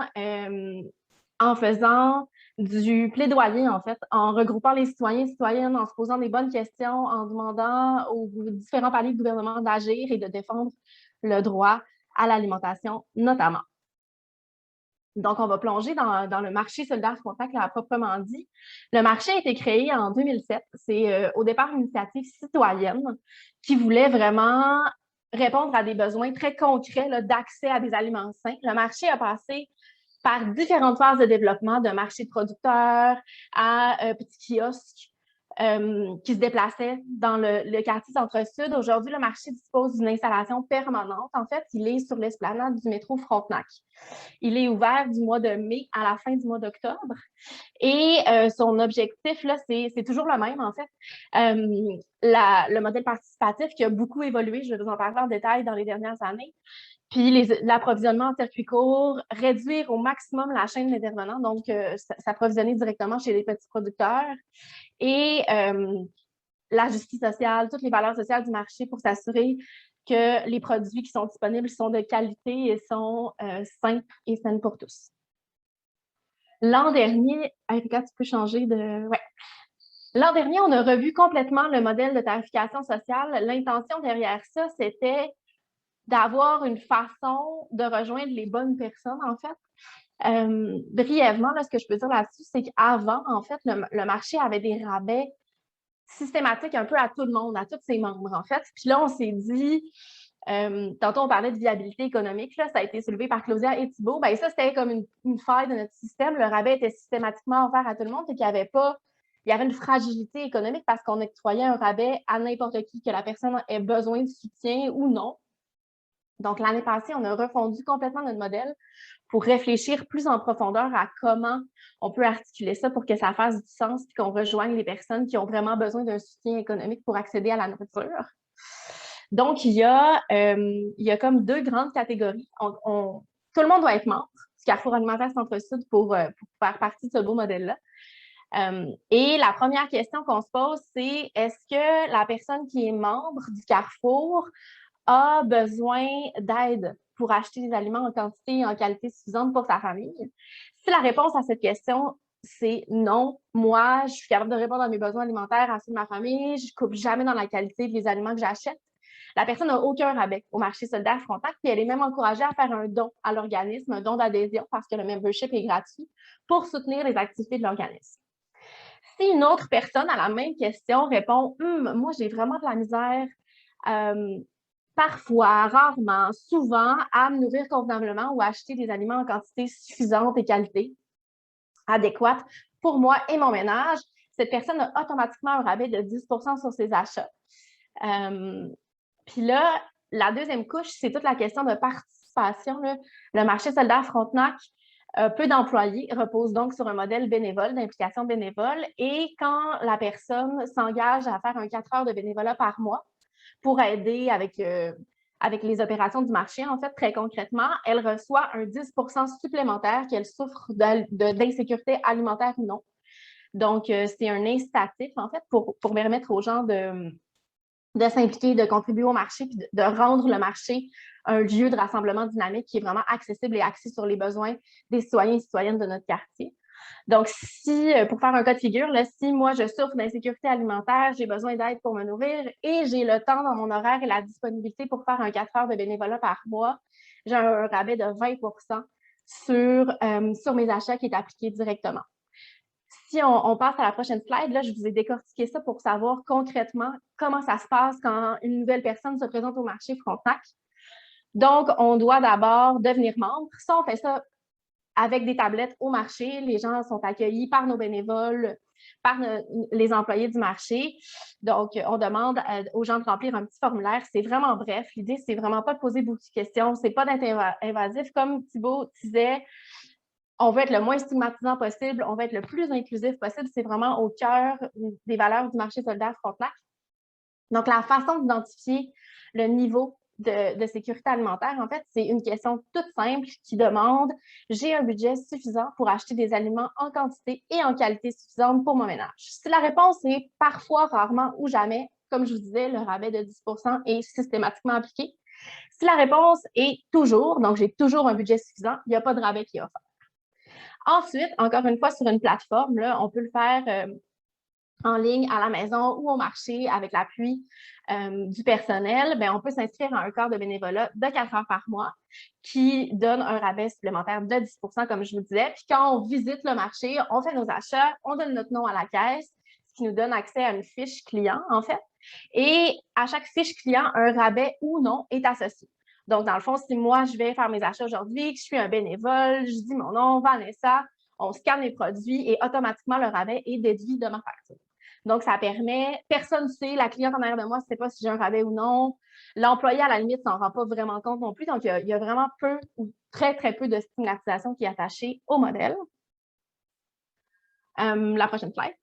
en faisant du plaidoyer, en fait, en regroupant les citoyens et citoyennes, en se posant des bonnes questions, en demandant aux différents paliers de gouvernement d'agir et de défendre le droit à l'alimentation, notamment. Donc, on va plonger dans le marché solidaire Frontenac, à proprement dit. Le marché a été créé en 2007. C'est au départ une initiative citoyenne qui voulait vraiment répondre à des besoins très concrets d'accès à des aliments sains. Le marché a passé par différentes phases de développement, de marché de producteurs à petits kiosques qui se déplaçaient dans le quartier Centre-Sud. Aujourd'hui, le marché dispose d'une installation permanente. En fait, il est sur l'esplanade du métro Frontenac. Il est ouvert du mois de mai à la fin du mois d'octobre. Et son objectif, là, c'est toujours le même, en fait. Le modèle participatif qui a beaucoup évolué, je vais vous en parler en détail dans les dernières années. Puis l'approvisionnement en circuit court, réduire au maximum la chaîne d'intervenants, donc s'approvisionner directement chez les petits producteurs. Et la justice sociale, toutes les valeurs sociales du marché pour s'assurer que les produits qui sont disponibles sont de qualité et sont sains et sains pour tous. L'an dernier, Erika, tu peux changer de... Ouais. L'an dernier, on a revu complètement le modèle de tarification sociale. L'intention derrière ça, c'était d'avoir une façon de rejoindre les bonnes personnes, en fait. Brièvement, là, ce que je peux dire là-dessus, c'est qu'avant, en fait, le marché avait des rabais systématiques un peu à tout le monde, à tous ses membres, en fait. Puis là, on s'est dit, tantôt, on parlait de viabilité économique, là, ça a été soulevé par Claudia et Thibault. Bien, ça, c'était comme une faille de notre système. Le rabais était systématiquement offert à tout le monde et qu'il y avait une fragilité économique parce qu'on octroyait un rabais à n'importe qui, que la personne ait besoin de soutien ou non. Donc, l'année passée, on a refondu complètement notre modèle pour réfléchir plus en profondeur à comment on peut articuler ça pour que ça fasse du sens et qu'on rejoigne les personnes qui ont vraiment besoin d'un soutien économique pour accéder à la nourriture. Donc, il y a comme 2 grandes catégories. Tout le monde doit être membre du Carrefour alimentaire Centre-Sud pour faire partie de ce beau modèle-là. Et la première question qu'on se pose, c'est est-ce que la personne qui est membre du Carrefour a besoin d'aide pour acheter des aliments en quantité et en qualité suffisante pour sa famille? Si la réponse à cette question, c'est non, moi, je suis capable de répondre à mes besoins alimentaires à ceux de ma famille, je ne coupe jamais dans la qualité des aliments que j'achète, la personne n'a aucun rabais au marché solidaire Frontenac, puis elle est même encouragée à faire un don à l'organisme, un don d'adhésion parce que le membership est gratuit pour soutenir les activités de l'organisme. Si une autre personne à la même question répond « moi, j'ai vraiment de la misère parfois, rarement, souvent, à me nourrir convenablement ou à acheter des aliments en quantité suffisante et qualité adéquate pour moi et mon ménage », cette personne a automatiquement un rabais de 10% sur ses achats. Puis là, la deuxième couche, c'est toute la question de participation. Là. Le marché solidaire Frontenac, peu d'employés, repose donc sur un modèle bénévole, d'implication bénévole. Et quand la personne s'engage à faire un 4 heures de bénévolat par mois pour aider avec les opérations du marché, en fait, très concrètement, elle reçoit un 10% supplémentaire qu'elle souffre d'insécurité alimentaire ou non. Donc, c'est un incitatif, en fait, pour permettre aux gens de s'impliquer, de contribuer au marché, puis de rendre le marché un lieu de rassemblement dynamique qui est vraiment accessible et axé sur les besoins des citoyens et citoyennes de notre quartier. Donc, si, pour faire un cas de figure, là, si moi, je souffre d'insécurité alimentaire, j'ai besoin d'aide pour me nourrir et j'ai le temps dans mon horaire et la disponibilité pour faire un 4 heures de bénévolat par mois, j'ai un rabais de 20 sur mes achats qui est appliqué directement. Si on passe à la prochaine slide, là, je vous ai décortiqué ça pour savoir concrètement comment ça se passe quand une nouvelle personne se présente au marché Frontenac. Donc, on doit d'abord devenir membre. Ça, on fait ça avec des tablettes au marché. Les gens sont accueillis par nos bénévoles, par les employés du marché. Donc, on demande aux gens de remplir un petit formulaire. C'est vraiment bref. L'idée, c'est vraiment pas de poser beaucoup de questions. C'est pas d'être invasif. Comme Thibaut disait, on veut être le moins stigmatisant possible. On veut être le plus inclusif possible. C'est vraiment au cœur des valeurs du marché solidaire Frontenac. Donc, la façon d'identifier le niveau de sécurité alimentaire, en fait, c'est une question toute simple qui demande « J'ai un budget suffisant pour acheter des aliments en quantité et en qualité suffisante pour mon ménage? » Si la réponse est parfois, rarement ou jamais, comme je vous disais, le rabais de 10 est systématiquement appliqué. Si la réponse est toujours, donc j'ai toujours un budget suffisant, il n'y a pas de rabais qui est offert. Ensuite, encore une fois, sur une plateforme, là, on peut le faire en ligne, à la maison ou au marché avec l'appui du personnel, bien, on peut s'inscrire à un corps de bénévolat de 4 heures par mois qui donne un rabais supplémentaire de 10 comme je vous disais. Puis quand on visite le marché, on fait nos achats, on donne notre nom à la caisse, ce qui nous donne accès à une fiche client, en fait. Et à chaque fiche client, un rabais ou non est associé. Donc, dans le fond, si moi, je vais faire mes achats aujourd'hui, que je suis un bénévole, je dis mon nom, Vanessa, on scanne les produits et automatiquement, le rabais est déduit de ma facture. Donc, ça permet, personne ne sait, la cliente en arrière de moi ne sait pas si j'ai un rabais ou non. L'employé, à la limite, ne s'en rend pas vraiment compte non plus. Donc, il y a vraiment peu ou très, très peu de stigmatisation qui est attachée au modèle. La prochaine slide.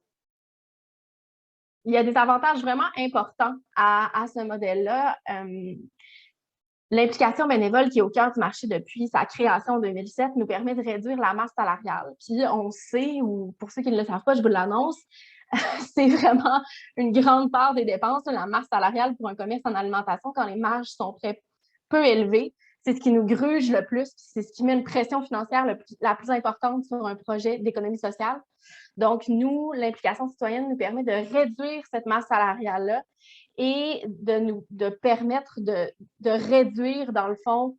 Il y a des avantages vraiment importants à ce modèle-là. L'implication bénévole qui est au cœur du marché depuis sa création en 2007 nous permet de réduire la masse salariale. Puis on sait, ou pour ceux qui ne le savent pas, je vous l'annonce, c'est vraiment une grande part des dépenses, la masse salariale pour un commerce en alimentation quand les marges sont très peu élevées. C'est ce qui nous gruge le plus, c'est ce qui met une pression financière la plus importante sur un projet d'économie sociale. Donc, nous, l'implication citoyenne nous permet de réduire cette masse salariale-là et de permettre de réduire, dans le fond,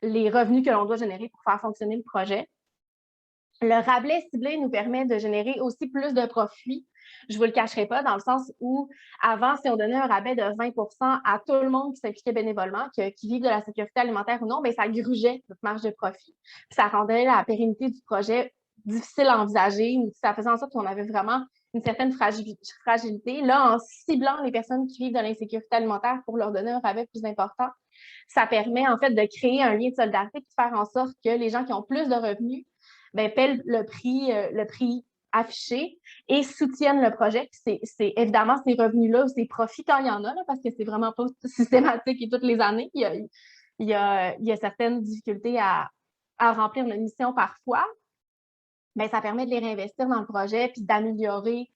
les revenus que l'on doit générer pour faire fonctionner le projet. Le rabais ciblé nous permet de générer aussi plus de profits. Je ne vous le cacherai pas, dans le sens où, avant, si on donnait un rabais de 20 à tout le monde qui s'impliquait bénévolement, qui vivent de la sécurité alimentaire ou non, bien, ça grugeait notre marge de profit. Puis ça rendait la pérennité du projet difficile à envisager, ou ça faisait en sorte qu'on avait vraiment une certaine fragilité. Là, en ciblant les personnes qui vivent de l'insécurité alimentaire pour leur donner un rabais plus important, ça permet en fait de créer un lien de solidarité et de faire en sorte que les gens qui ont plus de revenus bien, paient le prix affiché et soutiennent le projet. C'est évidemment ces revenus-là ou ces profits quand il y en a, là, parce que c'est vraiment pas systématique et toutes les années. Il y a certaines difficultés à remplir notre mission parfois. Bien, ça permet de les réinvestir dans le projet puis d'améliorer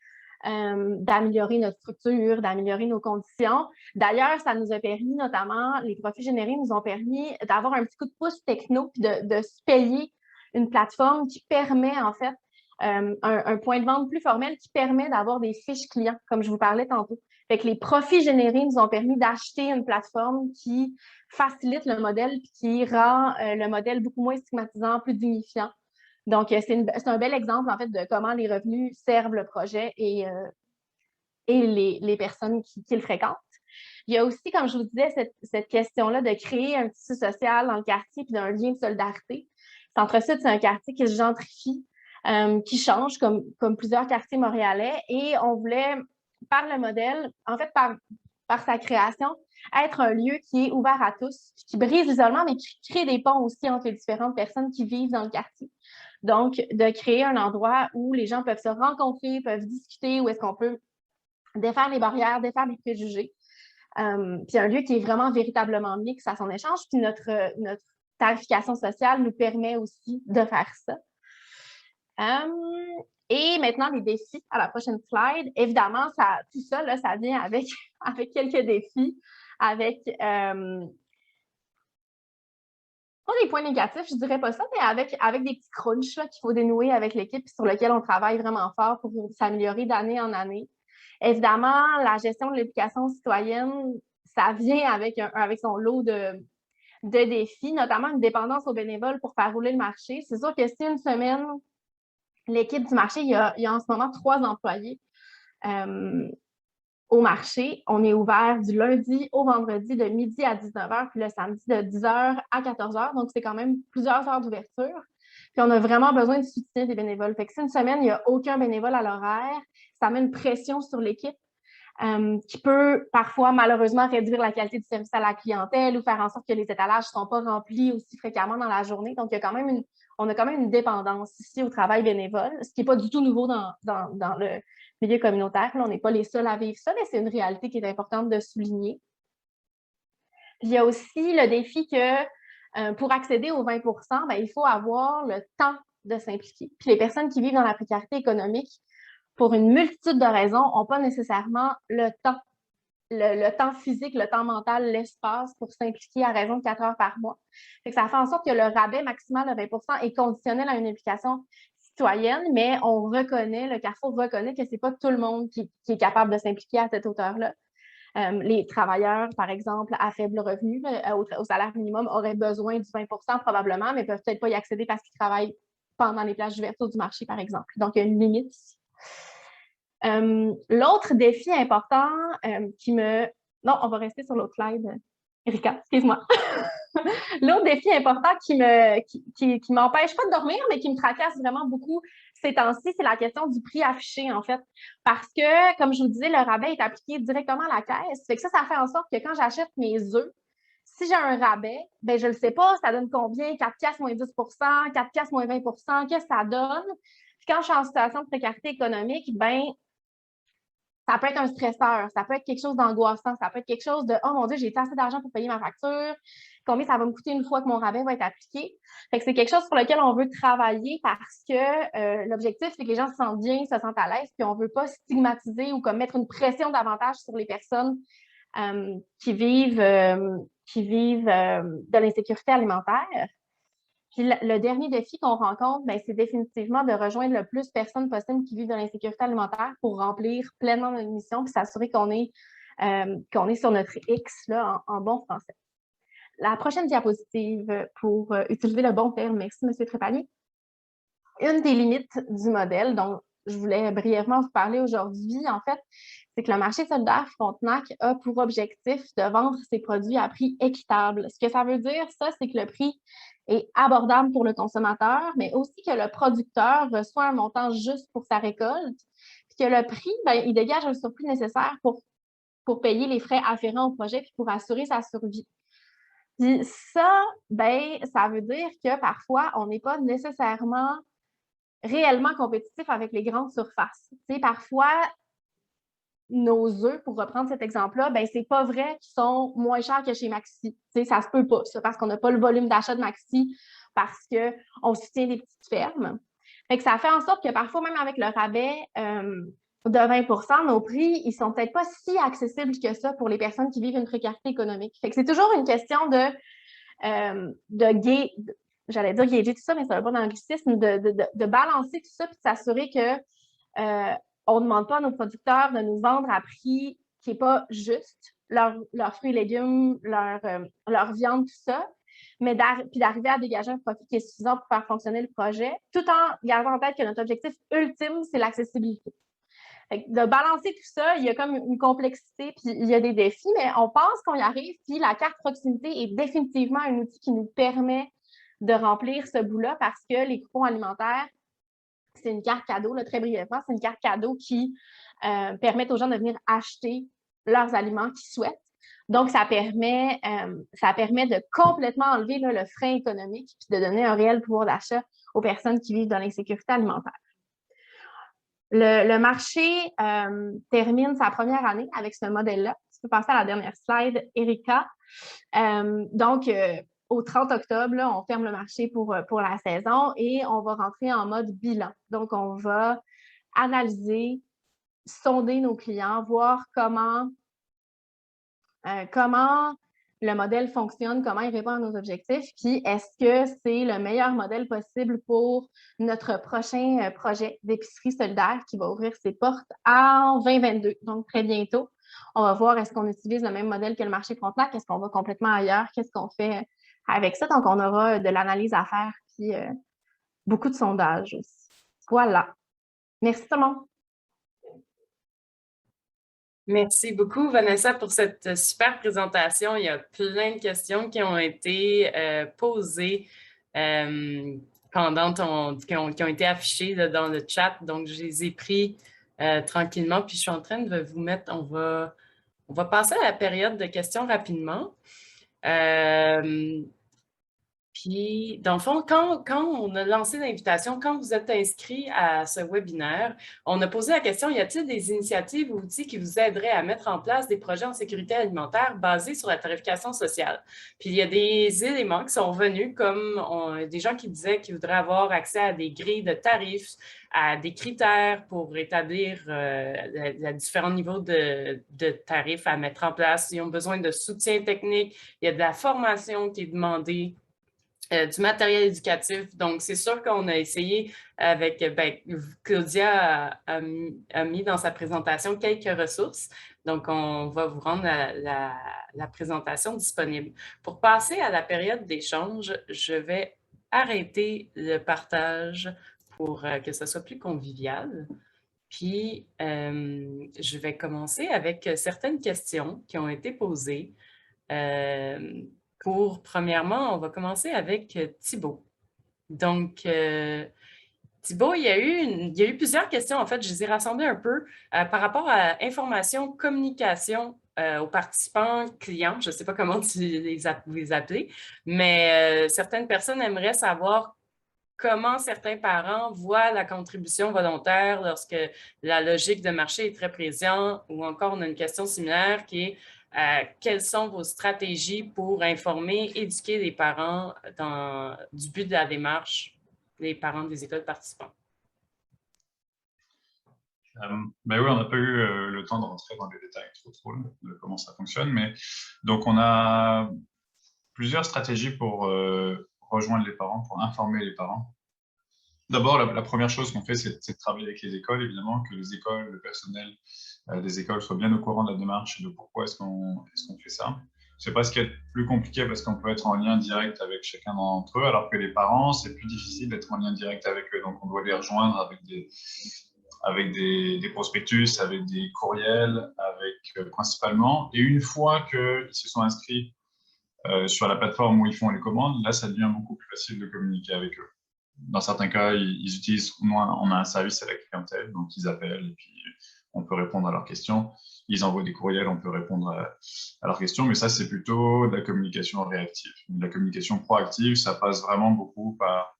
notre structure, d'améliorer nos conditions. D'ailleurs, ça nous a permis, notamment, les profits générés nous ont permis d'avoir un petit coup de pouce techno puis de se payer une plateforme qui permet, en fait, un point de vente plus formel qui permet d'avoir des fiches clients, comme je vous parlais tantôt. Fait que les profits générés nous ont permis d'acheter une plateforme qui facilite le modèle et qui rend le modèle beaucoup moins stigmatisant, plus dignifiant. Donc, c'est un bel exemple, en fait, de comment les revenus servent le projet et les personnes qui le fréquentent. Il y a aussi, comme je vous disais, cette question-là de créer un tissu social dans le quartier puis d'un lien de solidarité. Centre-Sud, c'est un quartier qui se gentrifie, qui change comme plusieurs quartiers montréalais. Et on voulait, par le modèle, en fait, par sa création, être un lieu qui est ouvert à tous, qui brise l'isolement, mais qui crée des ponts aussi entre les différentes personnes qui vivent dans le quartier. Donc, de créer un endroit où les gens peuvent se rencontrer, peuvent discuter, où est-ce qu'on peut défaire les barrières, défaire les préjugés. Puis un lieu qui est vraiment véritablement mixte à son échange. Puis notre tarification sociale nous permet aussi de faire ça. Et maintenant, les défis à la prochaine slide. Évidemment, tout ça, là, ça vient avec quelques défis, avec Pas des points négatifs, je dirais pas ça, mais avec des petits crunchs qu'il faut dénouer avec l'équipe sur lequel on travaille vraiment fort pour s'améliorer d'année en année. Évidemment, la gestion de l'éducation citoyenne, ça vient avec son lot de défis, notamment une dépendance aux bénévoles pour faire rouler le marché. C'est sûr que si une semaine, l'équipe du marché, il y a en ce moment 3 employés au marché. On est ouvert du lundi au vendredi de midi à 19h, puis le samedi de 10h à 14h. Donc, c'est quand même plusieurs heures d'ouverture. Puis, on a vraiment besoin de soutien des bénévoles. Fait que si une semaine, il n'y a aucun bénévole à l'horaire, ça met une pression sur l'équipe qui peut parfois, malheureusement, réduire la qualité du service à la clientèle ou faire en sorte que les étalages ne sont pas remplis aussi fréquemment dans la journée. Donc, on a quand même une dépendance ici au travail bénévole, ce qui n'est pas du tout nouveau dans le milieu communautaire. Là, on n'est pas les seuls à vivre ça, mais c'est une réalité qui est importante de souligner. Puis, il y a aussi le défi que pour accéder aux 20 ben, il faut avoir le temps de s'impliquer. Puis les personnes qui vivent dans la précarité économique, pour une multitude de raisons, n'ont pas nécessairement le temps, le temps physique, le temps mental, l'espace pour s'impliquer à raison de 4 heures par mois. Fait que ça fait en sorte que le rabais maximal de 20 est conditionnel à une implication citoyenne, mais le Carrefour reconnaît que ce n'est pas tout le monde qui est capable de s'impliquer à cette hauteur-là. Les travailleurs, par exemple, à faible revenu, au salaire minimum, auraient besoin du 20 probablement, mais ne peuvent peut-être pas y accéder parce qu'ils travaillent pendant les plages d'ouverture du marché, par exemple. Donc, il y a une limite ici. L'autre défi important Non, on va rester sur l'autre slide. Erika, excuse-moi. L'autre défi important qui m'empêche pas de dormir, mais qui me tracasse vraiment beaucoup ces temps-ci, c'est la question du prix affiché, en fait. Parce que, comme je vous disais, le rabais est appliqué directement à la caisse. Fait que ça fait en sorte que quand j'achète mes œufs, si j'ai un rabais, ben je ne le sais pas, ça donne combien? 4 piastres moins 10 4 piastres moins 20 qu'est-ce que ça donne? Puis quand je suis en situation de précarité économique, ben ça peut être un stresseur, ça peut être quelque chose d'angoissant, ça peut être quelque chose de « Oh mon Dieu, j'ai assez d'argent pour payer ma facture, combien ça va me coûter une fois que mon rabais va être appliqué? » Fait que c'est quelque chose sur lequel on veut travailler parce que l'objectif, c'est que les gens se sentent bien, se sentent à l'aise, puis on ne veut pas stigmatiser ou comme mettre une pression davantage sur les personnes qui vivent de l'insécurité alimentaire. Puis le dernier défi qu'on rencontre, ben, c'est définitivement de rejoindre le plus de personnes possible qui vivent de l'insécurité alimentaire pour remplir pleinement notre mission puis s'assurer qu'on est sur notre X là, en bon français. La prochaine diapositive pour utiliser le bon terme. Merci, M. Trépanier. Une des limites du modèle dont je voulais brièvement vous parler aujourd'hui, en fait, c'est que le marché solidaire Frontenac a pour objectif de vendre ses produits à prix équitable. Ce que ça veut dire, ça, c'est que le prix est abordable pour le consommateur, mais aussi que le producteur reçoit un montant juste pour sa récolte, puis que le prix, ben, il dégage un surplus nécessaire pour payer les frais afférents au projet puis pour assurer sa survie. Puis ça, ben, ça veut dire que parfois, on n'est pas nécessairement réellement compétitif avec les grandes surfaces. Tu sais, parfois, nos œufs, pour reprendre cet exemple-là, ben c'est pas vrai qu'ils sont moins chers que chez Maxi. Tu sais, ça se peut pas, ça, parce qu'on n'a pas le volume d'achat de Maxi, parce qu'on soutient des petites fermes. Fait que ça fait en sorte que parfois, même avec le rabais de 20 nos prix, ils sont peut-être pas si accessibles que ça pour les personnes qui vivent une précarité économique. Fait que c'est toujours une question j'allais dire gager tout ça, mais c'est un bon anglicisme, de balancer tout ça puis de s'assurer que on ne demande pas à nos producteurs de nous vendre à prix qui n'est pas juste, leurs fruits et légumes, leur viande, tout ça, mais puis d'arriver à dégager un profit qui est suffisant pour faire fonctionner le projet, tout en gardant en tête que notre objectif ultime, c'est l'accessibilité. De balancer tout ça, il y a comme une complexité, puis il y a des défis, mais on pense qu'on y arrive, puis la carte proximité est définitivement un outil qui nous permet de remplir ce bout-là parce que les coupons alimentaires, c'est une carte cadeau, là, très brièvement, c'est une carte cadeau qui permet aux gens de venir acheter leurs aliments qu'ils souhaitent. Donc, ça permet de complètement enlever là, le frein économique puis de donner un réel pouvoir d'achat aux personnes qui vivent dans l'insécurité alimentaire. Le marché termine sa première année avec ce modèle-là. Tu peux passer à la dernière slide, Erika. Au 30 octobre, là, on ferme le marché pour la saison et on va rentrer en mode bilan. Donc, on va analyser, sonder nos clients, voir comment le modèle fonctionne, comment il répond à nos objectifs, puis est-ce que c'est le meilleur modèle possible pour notre prochain projet d'épicerie solidaire qui va ouvrir ses portes en 2022, donc très bientôt. On va voir est-ce qu'on utilise le même modèle que le marché Frontenac, est-ce qu'on va complètement ailleurs, qu'est-ce qu'on fait avec ça. Donc, on aura de l'analyse à faire, puis beaucoup de sondages aussi. Voilà. Merci tout le monde. Merci beaucoup, Vanessa, pour cette super présentation. Il y a plein de questions qui ont été posées qui ont été affichées là, dans le chat. Donc, je les ai pris tranquillement. Puis, je suis en train de vous mettre, on va passer à la période de questions rapidement. Puis, dans le fond, quand on a lancé l'invitation, quand vous êtes inscrit à ce webinaire, on a posé la question, y a-t-il des initiatives ou outils qui vous aideraient à mettre en place des projets en sécurité alimentaire basés sur la tarification sociale? Puis, il y a des éléments qui sont venus, comme des gens qui disaient qu'ils voudraient avoir accès à des grilles de tarifs, à des critères pour établir les différents niveaux de tarifs à mettre en place. Ils ont besoin de soutien technique, il y a de la formation qui est demandée. Du matériel éducatif. Donc, c'est sûr qu'on a essayé avec, Claudia a mis dans sa présentation quelques ressources. Donc, on va vous rendre la présentation disponible. Pour passer à la période d'échange, je vais arrêter le partage pour que ce soit plus convivial. Puis, je vais commencer avec certaines questions qui ont été posées. Premièrement, on va commencer avec Thibaut. Donc, Thibaut, il y a eu plusieurs questions. En fait, je les ai rassemblées un peu par rapport à information, communication aux participants, clients. Je ne sais pas comment vous les appelez, mais certaines personnes aimeraient savoir comment certains parents voient la contribution volontaire lorsque la logique de marché est très présente, ou encore on a une question similaire qui est quelles sont vos stratégies pour informer, éduquer les parents du but de la démarche, les parents des écoles participantes? Oui, on n'a pas eu le temps de rentrer dans les détails trop de comment ça fonctionne, mais donc on a plusieurs stratégies pour rejoindre les parents, pour informer les parents. D'abord, la première chose qu'on fait, c'est de travailler avec les écoles, évidemment, que les écoles, le personnel des écoles soient bien au courant de la démarche et de pourquoi est-ce qu'on fait ça. C'est pas ce qui est plus compliqué parce qu'on peut être en lien direct avec chacun d'entre eux, alors que les parents, c'est plus difficile d'être en lien direct avec eux. Donc, on doit les rejoindre avec des prospectus, avec des courriels, principalement. Et une fois qu'ils se sont inscrits sur la plateforme où ils font les commandes, là, ça devient beaucoup plus facile de communiquer avec eux. Dans certains cas, ils utilisent, on a un service à la clientèle, donc ils appellent et puis on peut répondre à leurs questions. Ils envoient des courriels, on peut répondre à leurs questions, mais ça, c'est plutôt de la communication réactive. De la communication proactive, ça passe vraiment beaucoup par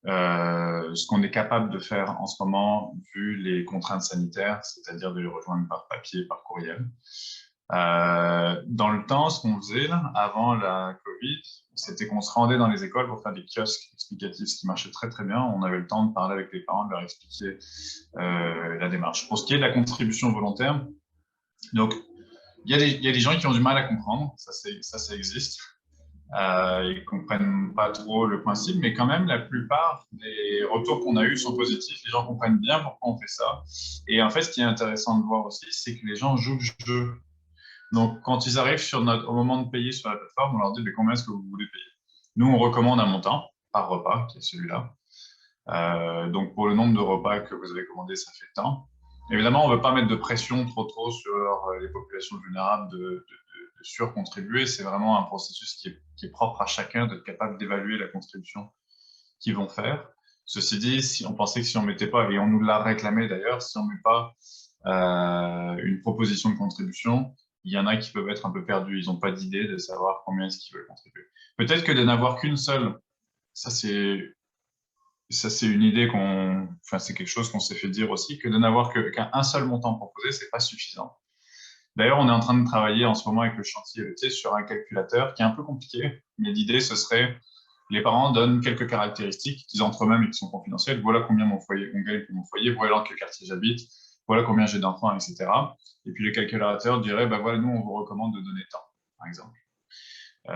ce qu'on est capable de faire en ce moment, vu les contraintes sanitaires, c'est-à-dire de les rejoindre par papier, par courriel. Dans le temps, ce qu'on faisait là, avant la Covid, c'était qu'on se rendait dans les écoles pour faire des kiosques explicatifs, ce qui marchait très très bien. On avait le temps de parler avec les parents, de leur expliquer la démarche. Pour ce qui est de la contribution volontaire, donc il y a des gens qui ont du mal à comprendre, ça existe. Ils ne comprennent pas trop le principe, mais quand même, la plupart des retours qu'on a eus sont positifs. Les gens comprennent bien pourquoi on fait ça. Et en fait, ce qui est intéressant de voir aussi, c'est que les gens jouent le jeu. Donc, quand ils arrivent au moment de payer sur la plateforme, on leur dit combien est-ce que vous voulez payer. Nous, on recommande un montant par repas, qui est celui-là. Donc, pour le nombre de repas que vous avez commandé, ça fait tant. Évidemment, on ne veut pas mettre de pression trop sur les populations vulnérables de surcontribuer. C'est vraiment un processus qui est propre à chacun, d'être capable d'évaluer la contribution qu'ils vont faire. Ceci dit, si on pensait que si on ne mettait pas, et on nous l'a réclamé d'ailleurs, si on ne met pas une proposition de contribution, il y en a qui peuvent être un peu perdus. Ils n'ont pas d'idée de savoir combien est-ce qu'ils veulent contribuer. Peut-être que de n'avoir qu'une seule, ça c'est une idée c'est quelque chose qu'on s'est fait dire aussi, que de n'avoir qu'un seul montant proposé, c'est pas suffisant. D'ailleurs, on est en train de travailler en ce moment avec le chantier ET sur un calculateur qui est un peu compliqué, mais l'idée, ce serait, les parents donnent quelques caractéristiques qu'ils ont entre eux-mêmes et qui sont confidentielles. Voilà combien on gagne pour mon foyer, voilà dans quel quartier j'habite, voilà combien j'ai d'enfants, etc. Et puis le calculateur dirait, voilà, nous, on vous recommande de donner tant, par exemple.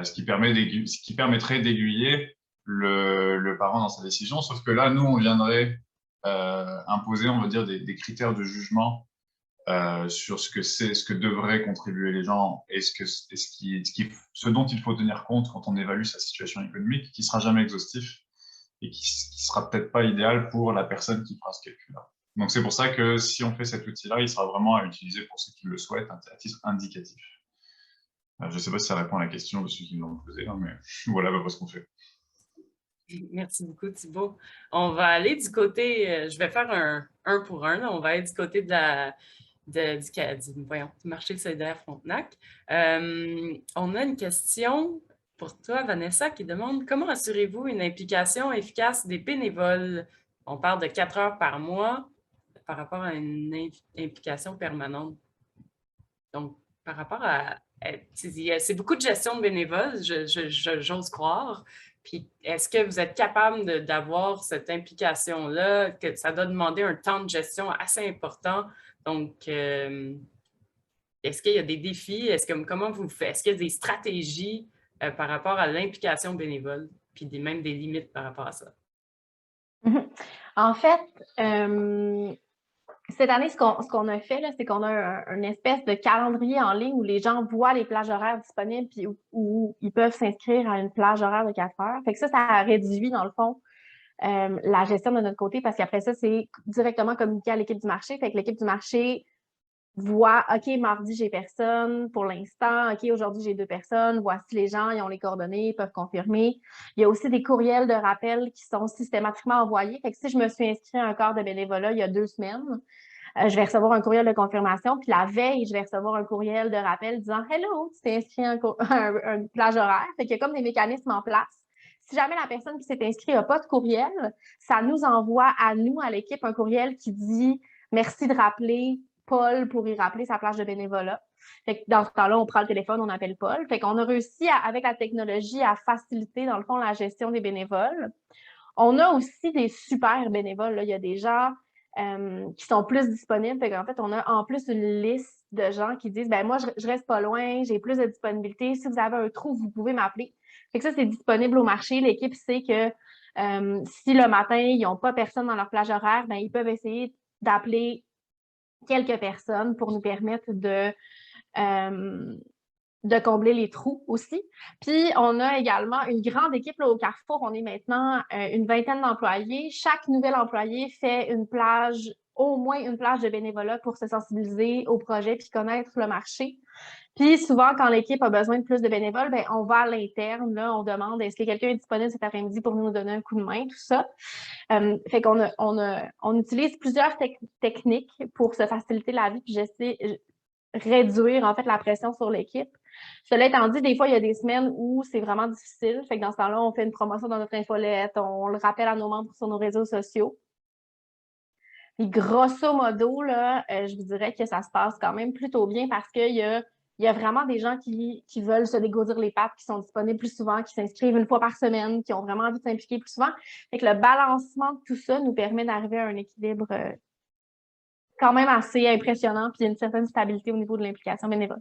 ce qui permettrait d'aiguiller le parent dans sa décision. Sauf que là, nous, on viendrait imposer, on va dire, des critères de jugement sur ce que devraient contribuer les gens et ce dont il faut tenir compte quand on évalue sa situation économique, qui ne sera jamais exhaustif et qui sera peut-être pas idéal pour la personne qui fera ce calcul-là. Donc c'est pour ça que si on fait cet outil-là, il sera vraiment à utiliser pour ceux qui le souhaitent à titre indicatif. Je ne sais pas si ça répond à la question de ceux qui l'ont posé, hein, mais voilà à peu près ce qu'on fait. Merci beaucoup, Thibault. On va aller du côté, je vais faire un pour un, là. On va aller du côté du marché solidaire Frontenac. On a une question pour toi, Vanessa, qui demande « Comment assurez-vous une implication efficace des bénévoles? » On parle de 4 heures par mois par rapport à une implication permanente. Donc, par rapport à... C'est beaucoup de gestion de bénévoles, j'ose croire. Puis, est-ce que vous êtes capable d'avoir cette implication-là, que ça doit demander un temps de gestion assez important? Donc, est-ce qu'il y a des défis? Comment vous faites? Est-ce qu'il y a des stratégies par rapport à l'implication bénévole? Puis même des limites par rapport à ça? En fait, cette année, ce qu'on a fait, c'est qu'on a une espèce de calendrier en ligne où les gens voient les plages horaires disponibles puis où ils peuvent s'inscrire à une plage horaire de 4 heures. Fait que ça a réduit, dans le fond, la gestion de notre côté parce qu'après ça, c'est directement communiqué à l'équipe du marché. Fait que l'équipe du marché voit, OK, mardi, j'ai personne pour l'instant. OK, aujourd'hui, j'ai 2 personnes. Voici les gens, ils ont les coordonnées, ils peuvent confirmer. Il y a aussi des courriels de rappel qui sont systématiquement envoyés. Fait que si je me suis inscrite à un corps de bénévolat il y a 2 semaines, je vais recevoir un courriel de confirmation. Puis la veille, je vais recevoir un courriel de rappel disant « Hello, tu t'es inscrit à une plage horaire. » Fait qu'il y a comme des mécanismes en place. Si jamais la personne qui s'est inscrite n'a pas de courriel, ça nous envoie à nous, à l'équipe, un courriel qui dit « Merci de rappeler Paul pour y rappeler sa plage de bénévolat. » Fait que dans ce temps-là, on prend le téléphone, on appelle Paul. Fait qu'on a réussi, avec la technologie, à faciliter, dans le fond, la gestion des bénévoles. On a aussi des super bénévoles. Là. Il y a des gens qui sont plus disponibles. Fait qu'en fait, on a en plus une liste de gens qui disent « Ben moi, je reste pas loin, j'ai plus de disponibilité. Si vous avez un trou, vous pouvez m'appeler. » Fait que ça, c'est disponible au marché. L'équipe sait que si le matin, ils n'ont pas personne dans leur plage horaire, ben ils peuvent essayer d'appeler quelques personnes pour nous permettre de combler les trous aussi. Puis, on a également une grande équipe là, au Carrefour. On est maintenant une vingtaine d'employés. Chaque nouvel employé fait au moins une plage de bénévolat pour se sensibiliser au projet puis connaître le marché. Puis, souvent, quand l'équipe a besoin de plus de bénévoles, ben, on va à l'interne, là, on demande est-ce que quelqu'un est disponible cet après-midi pour nous donner un coup de main, tout ça. Fait qu'on on utilise plusieurs techniques pour se faciliter la vie puis réduire, en fait, la pression sur l'équipe. Cela étant dit, des fois, il y a des semaines où c'est vraiment difficile. Fait que dans ce temps-là, on fait une promotion dans notre infolette, on le rappelle à nos membres sur nos réseaux sociaux. Puis grosso modo, là, je vous dirais que ça se passe quand même plutôt bien parce qu'il y a vraiment des gens qui veulent se dégourdir les pattes, qui sont disponibles plus souvent, qui s'inscrivent une fois par semaine, qui ont vraiment envie de s'impliquer plus souvent. Fait que le balancement de tout ça nous permet d'arriver à un équilibre quand même assez impressionnant, puis une certaine stabilité au niveau de l'implication bénévole.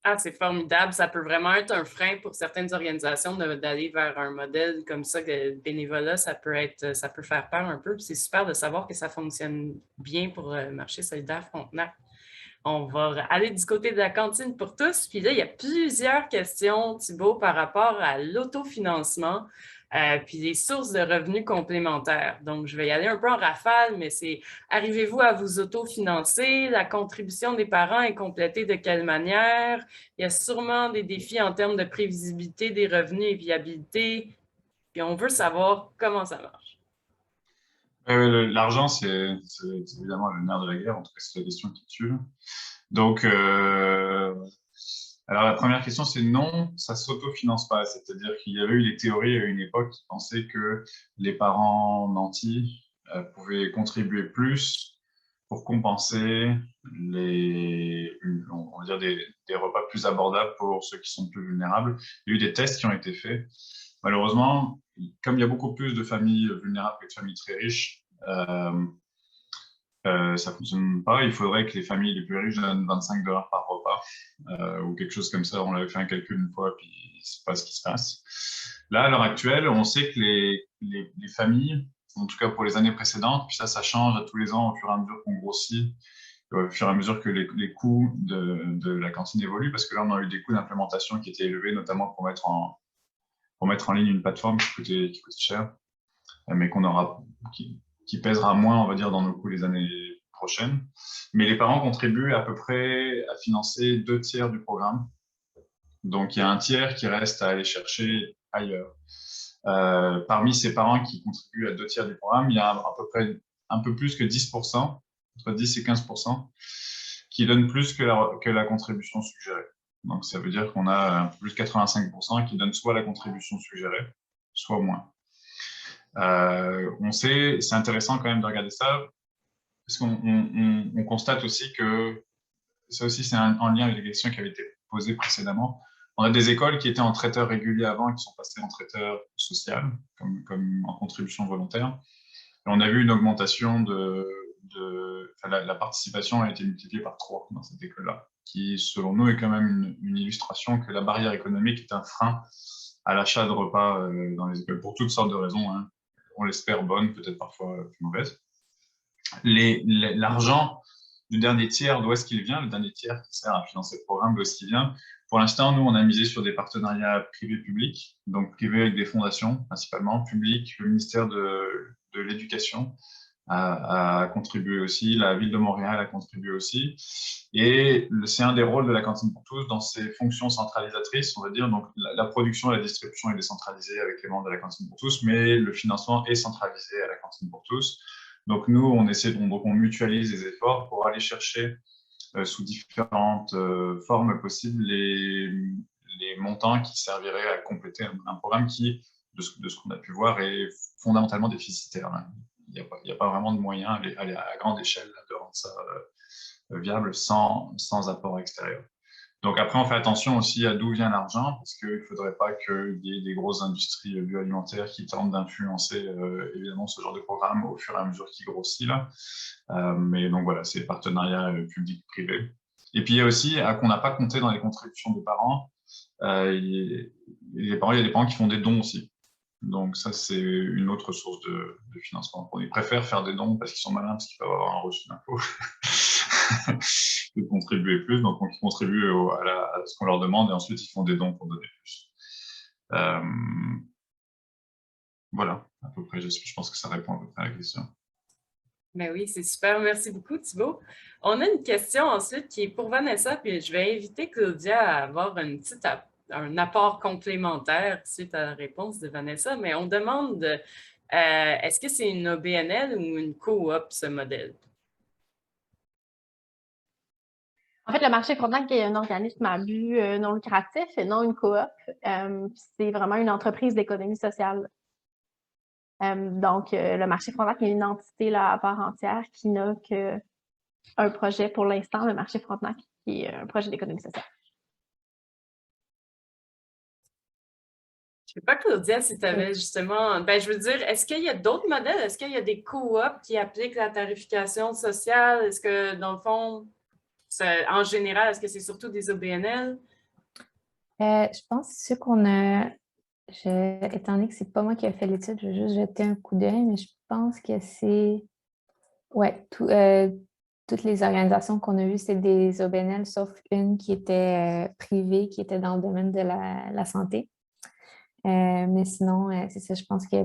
Ah, c'est formidable. Ça peut vraiment être un frein pour certaines organisations d'aller vers un modèle comme ça, que le bénévolat, ça peut faire peur un peu. C'est super de savoir que ça fonctionne bien pour le marché solidaire Frontenac. On va aller du côté de la cantine pour tous. Puis là, il y a plusieurs questions, Thibault, par rapport à l'autofinancement. Puis les sources de revenus complémentaires. Donc, je vais y aller un peu en rafale, mais c'est arrivez-vous à vous autofinancer? La contribution des parents est complétée de quelle manière? Il y a sûrement des défis en termes de prévisibilité des revenus et viabilité. Puis on veut savoir comment ça marche. L'argent, c'est évidemment le nerf de la guerre, en tout cas, c'est la question qui tue. Donc, alors la première question, c'est non, ça ne s'autofinance pas. C'est-à-dire qu'il y avait eu des théories à une époque qui pensaient que les parents nantis pouvaient contribuer plus pour compenser on va dire des repas plus abordables pour ceux qui sont plus vulnérables. Il y a eu des tests qui ont été faits. Malheureusement, comme il y a beaucoup plus de familles vulnérables que de familles très riches, Ça ne fonctionne pas. Il faudrait que les familles les plus riches donnent 25 $ par repas ou quelque chose comme ça. On avait fait un calcul une fois, puis c'est pas ce qui se passe. Là, à l'heure actuelle, on sait que les familles, en tout cas pour les années précédentes, puis ça change à tous les ans au fur et à mesure qu'on grossit, au fur et à mesure que les coûts de la cantine évoluent, parce que là, on a eu des coûts d'implémentation qui étaient élevés, notamment pour mettre en ligne une plateforme qui coûtait cher, mais qui pèsera moins, on va dire, dans nos coûts les années prochaines. Mais les parents contribuent à peu près à financer 2/3 du programme. Donc, il y a un tiers qui reste à aller chercher ailleurs. Parmi ces parents qui contribuent à 2/3 du programme, il y a à peu près un peu plus que 10%, entre 10 et 15%, qui donnent plus que la contribution suggérée. Donc, ça veut dire qu'on a plus de 85% qui donnent soit la contribution suggérée, soit moins. On sait, c'est intéressant quand même de regarder ça, parce qu'on constate aussi que, ça aussi c'est en lien avec les questions qui avaient été posées précédemment, on a des écoles qui étaient en traiteur régulier avant et qui sont passées en traiteur social, comme en contribution volontaire. Et on a vu une augmentation la participation a été multipliée par 3 dans cette école-là, qui, selon nous, est quand même une illustration que la barrière économique est un frein à l'achat de repas dans les écoles, pour toutes sortes de raisons, hein. On l'espère bonnes, peut-être parfois mauvaises. L'argent du dernier tiers, d'où est-ce qu'il vient? Le dernier tiers qui sert à financer le programme, d'où est-ce qu'il vient? Pour l'instant, nous, on a misé sur des partenariats privés-publics, donc privés avec des fondations, principalement, publics, le ministère de l'Éducation a contribué aussi, la ville de Montréal a contribué aussi, et c'est un des rôles de la cantine pour tous dans ses fonctions centralisatrices, on va dire. Donc la production et la distribution est décentralisée avec les membres de la cantine pour tous, mais le financement est centralisé à la cantine pour tous. Donc nous, on mutualise les efforts pour aller chercher sous différentes formes possibles les montants qui serviraient à compléter un programme qui, de ce qu'on a pu voir, est fondamentalement déficitaire. Il n'y a pas vraiment de moyen à grande échelle de rendre ça viable sans apport extérieur. Donc après, on fait attention aussi à d'où vient l'argent, parce qu'il ne faudrait pas qu'il y ait des grosses industries bioalimentaires qui tentent d'influencer évidemment ce genre de programme au fur et à mesure qu'il grossit là. Mais donc voilà, c'est partenariat public-privé. Et puis il y a aussi, qu'on n'a pas compté dans les contributions des parents, il y a des parents qui font des dons aussi. Donc ça, c'est une autre source de financement. Ils préfèrent faire des dons parce qu'ils sont malins, parce qu'ils peuvent avoir un reçu d'impôt, que de contribuer plus. Donc ils contribuent à ce qu'on leur demande et ensuite ils font des dons pour donner plus. Voilà, à peu près, je pense que ça répond à peu près à la question. Ben oui, c'est super. Merci beaucoup, Thibault. On a une question ensuite qui est pour Vanessa, puis je vais inviter Claudia à avoir un apport complémentaire suite à la réponse de Vanessa, mais on demande est-ce que c'est une OBNL ou une coop, ce modèle? En fait, le marché Frontenac est un organisme à but non lucratif et non une coop. C'est vraiment une entreprise d'économie sociale. Donc, le marché Frontenac est une entité là, à part entière qui n'a qu'un projet pour l'instant, le marché Frontenac, qui est un projet d'économie sociale. Je ne sais pas, Claudia, si tu avais justement... Ben, je veux dire, est-ce qu'il y a d'autres modèles? Est-ce qu'il y a des coops qui appliquent la tarification sociale? Est-ce que, dans le fond, en général, est-ce que c'est surtout des OBNL? Je pense que ce qu'on a... étant donné que c'est pas moi qui ai fait l'étude, je vais juste jeter un coup d'œil, mais je pense que c'est... Ouais, toutes les organisations qu'on a vues, c'est des OBNL, sauf une qui était privée, qui était dans le domaine de la santé. Mais sinon, c'est ça, je pense que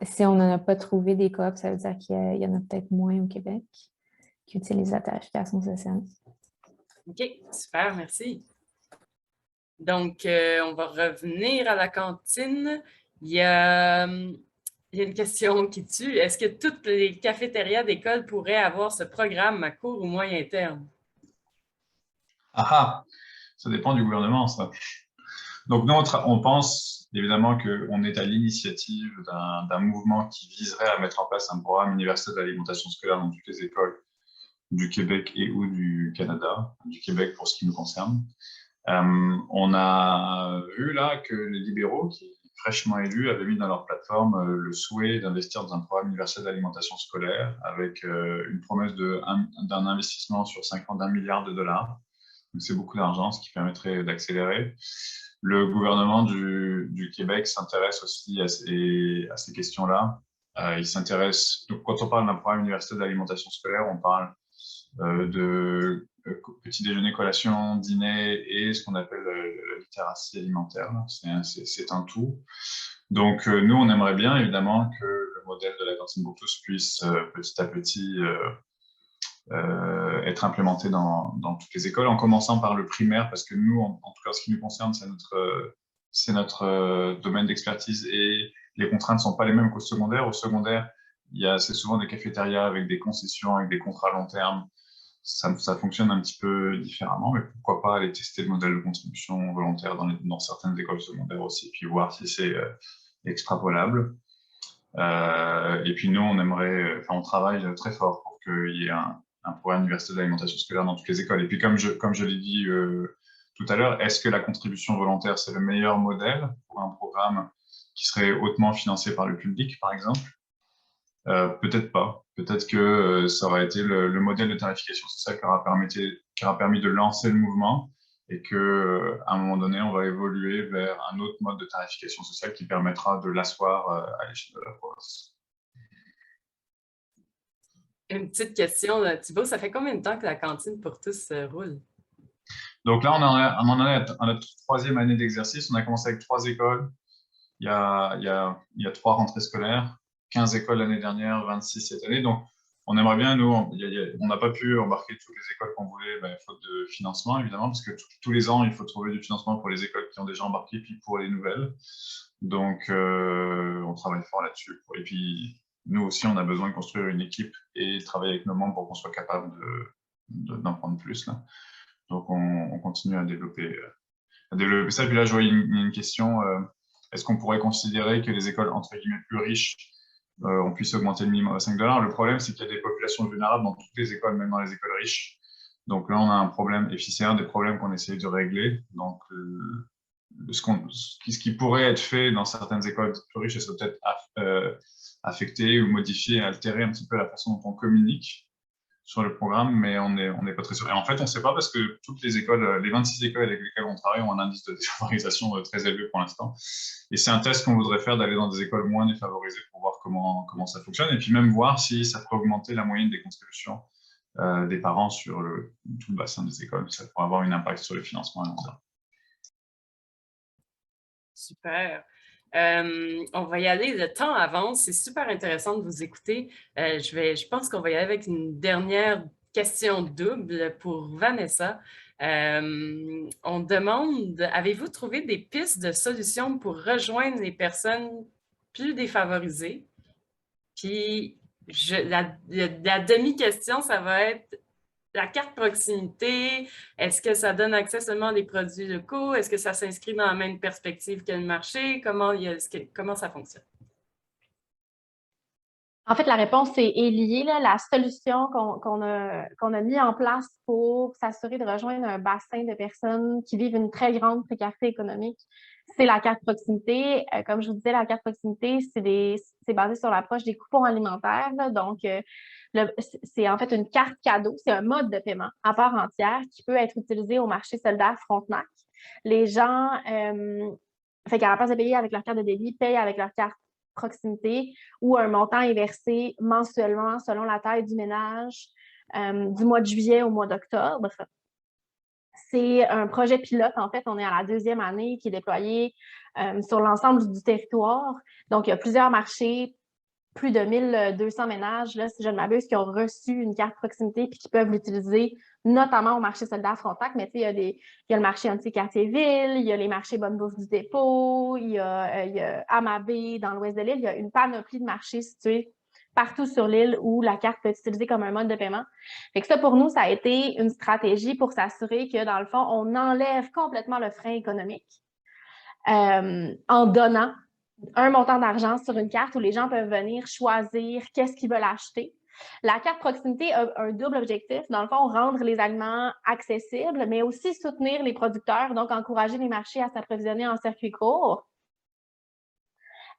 si on n'en a pas trouvé des coops, ça veut dire qu'il y en a peut-être moins au Québec qui utilisent la tarification sociale. OK, super, merci. Donc, on va revenir à la cantine. Il y a une question qui tue. Est-ce que toutes les cafétérias d'école pourraient avoir ce programme à court ou moyen terme? Ah, ça dépend du gouvernement, ça. Donc, nous, on pense évidemment qu'on est à l'initiative d'un mouvement qui viserait à mettre en place un programme universel d'alimentation scolaire dans toutes les écoles du Québec et ou du Canada, du Québec pour ce qui nous concerne. On a vu là que les libéraux, qui fraîchement élus, avaient mis dans leur plateforme le souhait d'investir dans un programme universel d'alimentation scolaire avec une promesse d'un investissement sur 5 ans d'1 milliard de dollars. Donc, c'est beaucoup d'argent, ce qui permettrait d'accélérer. Le gouvernement du Québec s'intéresse aussi à ces questions-là. Il s'intéresse, donc quand on parle d'un programme universel d'alimentation scolaire, on parle de petit déjeuner, collation, dîner et ce qu'on appelle la littératie alimentaire. C'est un tout. Donc, nous, on aimerait bien, évidemment, que le modèle de la cantine pour tous puisse petit à petit être implémenté dans toutes les écoles, en commençant par le primaire, parce que nous, en tout cas, ce qui nous concerne, c'est notre domaine d'expertise et les contraintes ne sont pas les mêmes qu'au secondaire. Au secondaire, il y a assez souvent des cafétérias avec des concessions, avec des contrats à long terme. Ça fonctionne un petit peu différemment, mais pourquoi pas aller tester le modèle de contribution volontaire dans certaines écoles secondaires aussi, puis voir si c'est extrapolable. Et puis nous, on travaille très fort pour qu'il y ait un programme universel d'alimentation scolaire dans toutes les écoles. Et puis comme je l'ai dit tout à l'heure, est-ce que la contribution volontaire, c'est le meilleur modèle pour un programme qui serait hautement financé par le public, par exemple? Peut-être pas. Peut-être que ça aurait été le modèle de tarification sociale qui aura permis de lancer le mouvement et qu'à un moment donné, on va évoluer vers un autre mode de tarification sociale qui permettra de l'asseoir à l'échelle de la province. Une petite question, Thibaut, ça fait combien de temps que la cantine pour tous roule? Donc là, on en est à notre 3e année d'exercice. On a commencé avec 3 écoles. Il y a 3 rentrées scolaires, 15 écoles l'année dernière, 26 cette année. Donc, on aimerait bien, nous, on n'a pas pu embarquer toutes les écoles qu'on voulait, faute de financement, évidemment, parce que tous les ans, il faut trouver du financement pour les écoles qui ont déjà embarqué, puis pour les nouvelles. Donc, on travaille fort là-dessus. Et puis, nous aussi, on a besoin de construire une équipe et travailler avec nos membres pour qu'on soit capable d'en prendre plus, là. Donc, on continue à développer ça. Et puis là, je vois une question. Est-ce qu'on pourrait considérer que les écoles, entre guillemets, plus riches, on puisse augmenter le minimum à 5 $? Le problème, c'est qu'il y a des populations vulnérables dans toutes les écoles, même dans les écoles riches. Donc là, on a un problème, et puis c'est un des problèmes qu'on essaye de régler. Donc, ce qui pourrait être fait dans certaines écoles plus riches, c'est peut-être affecter ou modifier, altérer un petit peu la façon dont on communique sur le programme, mais on n'est pas très sûr. Et en fait, on ne sait pas parce que toutes les écoles, les 26 écoles avec lesquelles on travaille ont un indice de défavorisation très élevé pour l'instant. Et c'est un test qu'on voudrait faire d'aller dans des écoles moins défavorisées pour voir comment ça fonctionne et puis même voir si ça peut augmenter la moyenne des contributions des parents sur tout le bassin des écoles. Ça pourrait avoir un impact sur le financement à long terme. Super. On va y aller, le temps avance, c'est super intéressant de vous écouter. Je pense qu'on va y aller avec une dernière question double pour Vanessa. On demande, avez-vous trouvé des pistes de solutions pour rejoindre les personnes plus défavorisées? Puis la demi-question, ça va être la carte proximité, est-ce que ça donne accès seulement à des produits locaux? Est-ce que ça s'inscrit dans la même perspective que le marché? Comment ça fonctionne? En fait, la réponse est liée. Là. La solution qu'on a mis en place pour s'assurer de rejoindre un bassin de personnes qui vivent une très grande précarité économique, c'est la carte proximité. Comme je vous disais, la carte proximité, c'est basé sur l'approche des coupons alimentaires. Là. Donc, c'est en fait une carte cadeau, c'est un mode de paiement à part entière qui peut être utilisé au marché solidaire Frontenac. Les gens, fait qu'à la place de payer avec leur carte de débit, payent avec leur carte proximité où un montant est versé mensuellement selon la taille du ménage du mois de juillet au mois d'octobre. C'est un projet pilote, en fait, on est à la 2e année qui est déployé sur l'ensemble du territoire. Donc, il y a plusieurs marchés, plus de 1200 ménages, là, si je ne m'abuse, qui ont reçu une carte proximité et qui peuvent l'utiliser, notamment au marché solidaire Frontenac. Mais il y a le marché anti-quartier-ville, il y a les marchés Bonne Bouffe du Dépôt, il y a Amabé dans l'ouest de l'île. Il y a une panoplie de marchés situés partout sur l'île où la carte peut être utilisée comme un mode de paiement. Fait que ça, pour nous, ça a été une stratégie pour s'assurer que, dans le fond, on enlève complètement le frein économique en donnant un montant d'argent sur une carte où les gens peuvent venir choisir qu'est-ce qu'ils veulent acheter. La carte proximité a un double objectif. Dans le fond, rendre les aliments accessibles, mais aussi soutenir les producteurs, donc encourager les marchés à s'approvisionner en circuit court.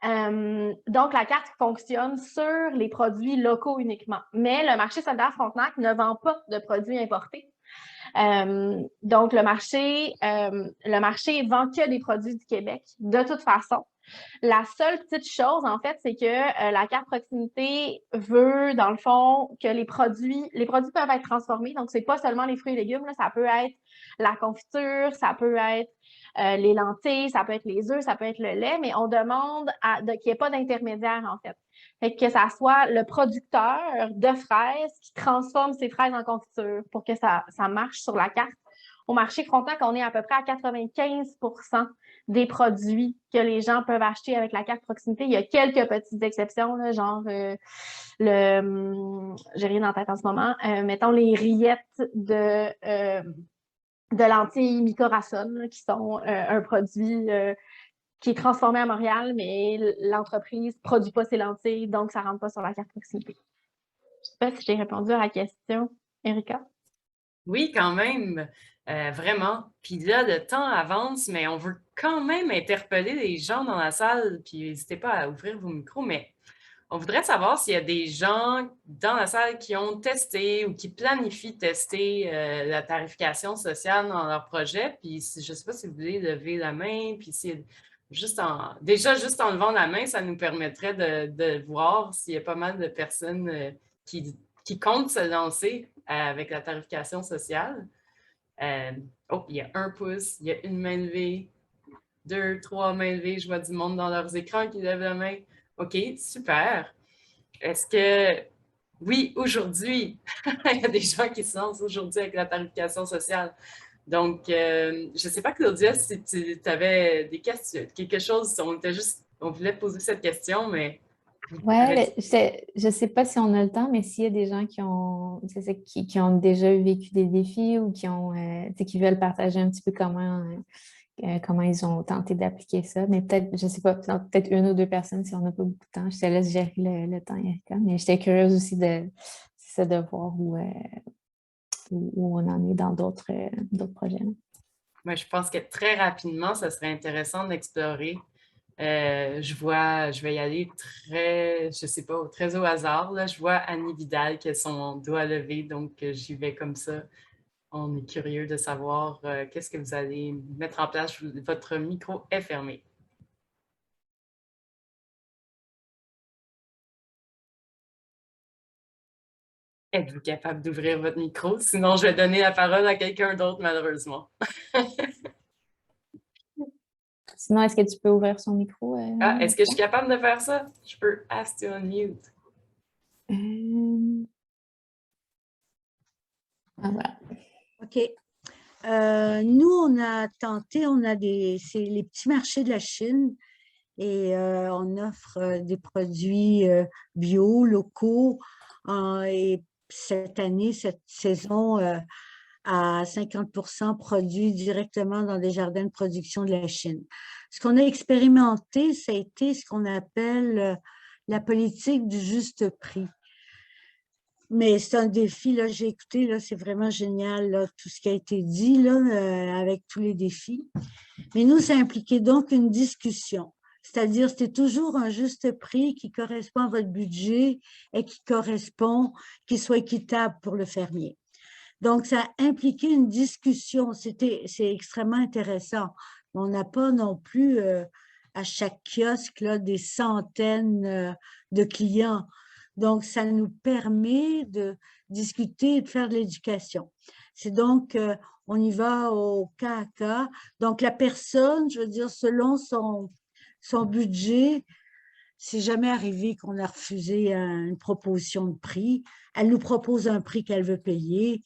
Donc, la carte fonctionne sur les produits locaux uniquement. Mais le marché solidaire Frontenac ne vend pas de produits importés. Donc, le marché vend que des produits du Québec, de toute façon. La seule petite chose, en fait, c'est que la carte proximité veut, dans le fond, que les produits peuvent être transformés. Donc, c'est pas seulement les fruits et légumes, là, ça peut être la confiture, ça peut être les lentilles, ça peut être les œufs, ça peut être le lait, mais on demande qu'il n'y ait pas d'intermédiaire, en fait. Fait que ça soit le producteur de fraises qui transforme ses fraises en confiture pour que ça marche sur la carte. Au marché Frontenac, on est à peu près à 95% des produits que les gens peuvent acheter avec la carte proximité. Il y a quelques petites exceptions, là, genre j'ai rien en tête en ce moment, mettons les rillettes de lentilles Mycorrhizone, qui sont un produit qui est transformé à Montréal, mais l'entreprise ne produit pas ses lentilles, donc ça ne rentre pas sur la carte proximité. Je ne sais pas si j'ai répondu à la question, Erika. Oui, quand même, vraiment. Puis là, le temps avance, mais on veut quand même interpeller les gens dans la salle, puis n'hésitez pas à ouvrir vos micros, mais on voudrait savoir s'il y a des gens dans la salle qui ont testé ou qui planifient tester la tarification sociale dans leur projet. Puis je ne sais pas si vous voulez lever la main, puis si déjà juste en levant la main, ça nous permettrait de voir s'il y a pas mal de personnes qui comptent se lancer avec la tarification sociale. Oh, il y a un pouce, il y a une main levée, 2, 3 mains levées. Je vois du monde dans leurs écrans qui lèvent la main. OK, super. Est-ce que, oui, aujourd'hui, il y a des gens qui se lancent aujourd'hui avec la tarification sociale. Donc, je ne sais pas, Claudia, si tu avais des questions, quelque chose, on voulait poser cette question, mais... Oui, je ne sais pas si on a le temps, mais s'il y a des gens qui ont déjà vécu des défis ou qui veulent partager un petit peu comment ils ont tenté d'appliquer ça. Mais peut-être, je ne sais pas, peut-être une ou deux personnes si on n'a pas beaucoup de temps. Je te laisse gérer le temps, Erika. Mais j'étais curieuse aussi de voir où on en est dans d'autres projets. Moi, je pense que très rapidement, ça serait intéressant d'explorer. Je vais y aller je sais pas, très au hasard. Là. Je vois Annie Vidal qui a son doigt levé, donc j'y vais comme ça. On est curieux de savoir qu'est-ce que vous allez mettre en place. Votre micro est fermé. Êtes-vous capable d'ouvrir votre micro? Sinon, je vais donner la parole à quelqu'un d'autre, malheureusement. Sinon, est-ce que tu peux ouvrir son micro? Est-ce que je suis capable de faire ça? Je peux ask to unmute. Voilà. OK. Nous, on a tenté, c'est les petits marchés de la Chine et on offre des produits bio, locaux. Et cette année, cette saison, à 50% produits directement dans des jardins de production de la Chine. Ce qu'on a expérimenté, ça a été ce qu'on appelle la politique du juste prix. Mais c'est un défi, là, j'ai écouté, là, c'est vraiment génial, là, tout ce qui a été dit, là, avec tous les défis. Mais nous, ça impliquait donc une discussion. C'est-à-dire, c'était toujours un juste prix qui correspond à votre budget et qui soit équitable pour le fermier. Donc, ça a impliqué une discussion. C'est extrêmement intéressant. On n'a pas non plus à chaque kiosque là, des centaines de clients. Donc, ça nous permet de discuter et de faire de l'éducation. C'est donc, on y va au cas à cas. Donc, la personne, je veux dire, selon son budget, c'est jamais arrivé qu'on a refusé une proposition de prix. Elle nous propose un prix qu'elle veut payer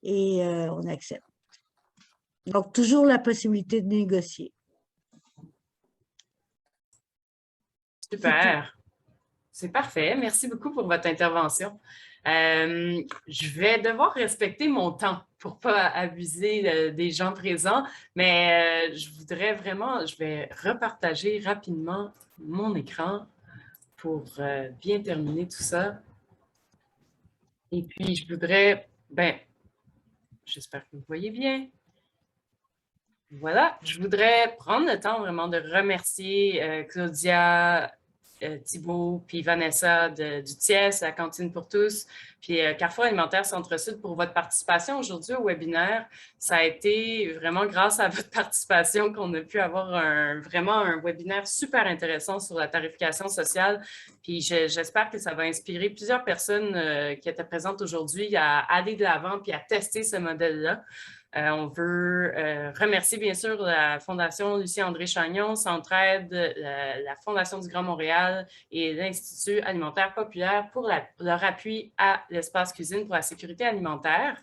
et on accepte. Donc, toujours la possibilité de négocier. Super. C'est parfait. Merci beaucoup pour votre intervention. Je vais devoir respecter mon temps pour ne pas abuser des gens présents, mais je vais repartager rapidement mon écran pour bien terminer tout ça. Et puis, j'espère que vous voyez bien. Voilà, je voudrais prendre le temps vraiment de remercier Claudia, Thibault, puis Vanessa du TIES, la Cantine pour tous, puis Carrefour Alimentaire Centre-Sud pour votre participation aujourd'hui au webinaire. Ça a été vraiment grâce à votre participation qu'on a pu avoir vraiment un webinaire super intéressant sur la tarification sociale. Puis j'espère que ça va inspirer plusieurs personnes qui étaient présentes aujourd'hui à aller de l'avant puis à tester ce modèle-là. On veut remercier bien sûr la Fondation Lucie-André Chagnon, Centraide, la Fondation du Grand Montréal et l'Institut alimentaire populaire pour leur appui à l'espace cuisine pour la sécurité alimentaire.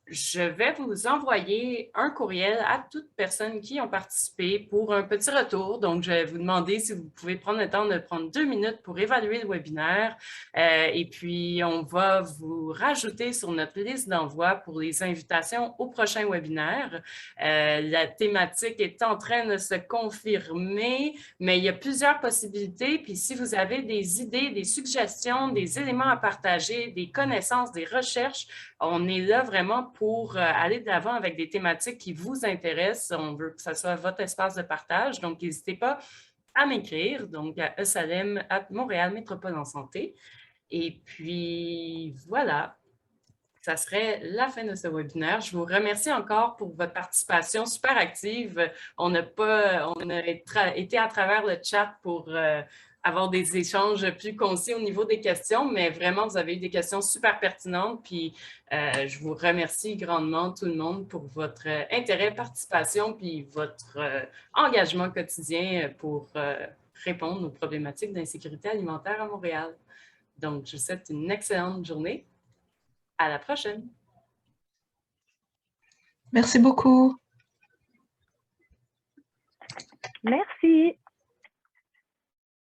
Je vais vous envoyer un courriel à toutes personnes qui ont participé pour un petit retour. Donc, je vais vous demander si vous pouvez prendre le temps de prendre 2 minutes pour évaluer le webinaire. Et puis, on va vous rajouter sur notre liste d'envoi pour les invitations au prochain webinaire. La thématique est en train de se confirmer, mais il y a plusieurs possibilités. Puis, si vous avez des idées, des suggestions, des éléments à partager, des connaissances, des recherches, on est là vraiment pour aller de l'avant avec des thématiques qui vous intéressent. On veut que ce soit votre espace de partage. Donc, n'hésitez pas à m'écrire, donc à esalem@Montréal Métropole en Santé. Et puis, voilà, ça serait la fin de ce webinaire. Je vous remercie encore pour votre participation super active. On a été à travers le chat pour avoir des échanges plus concis au niveau des questions, mais vraiment, vous avez eu des questions super pertinentes. Puis, je vous remercie grandement, tout le monde, pour votre intérêt, participation, puis votre engagement quotidien pour répondre aux problématiques d'insécurité alimentaire à Montréal. Donc, je vous souhaite une excellente journée. À la prochaine. Merci beaucoup. Merci.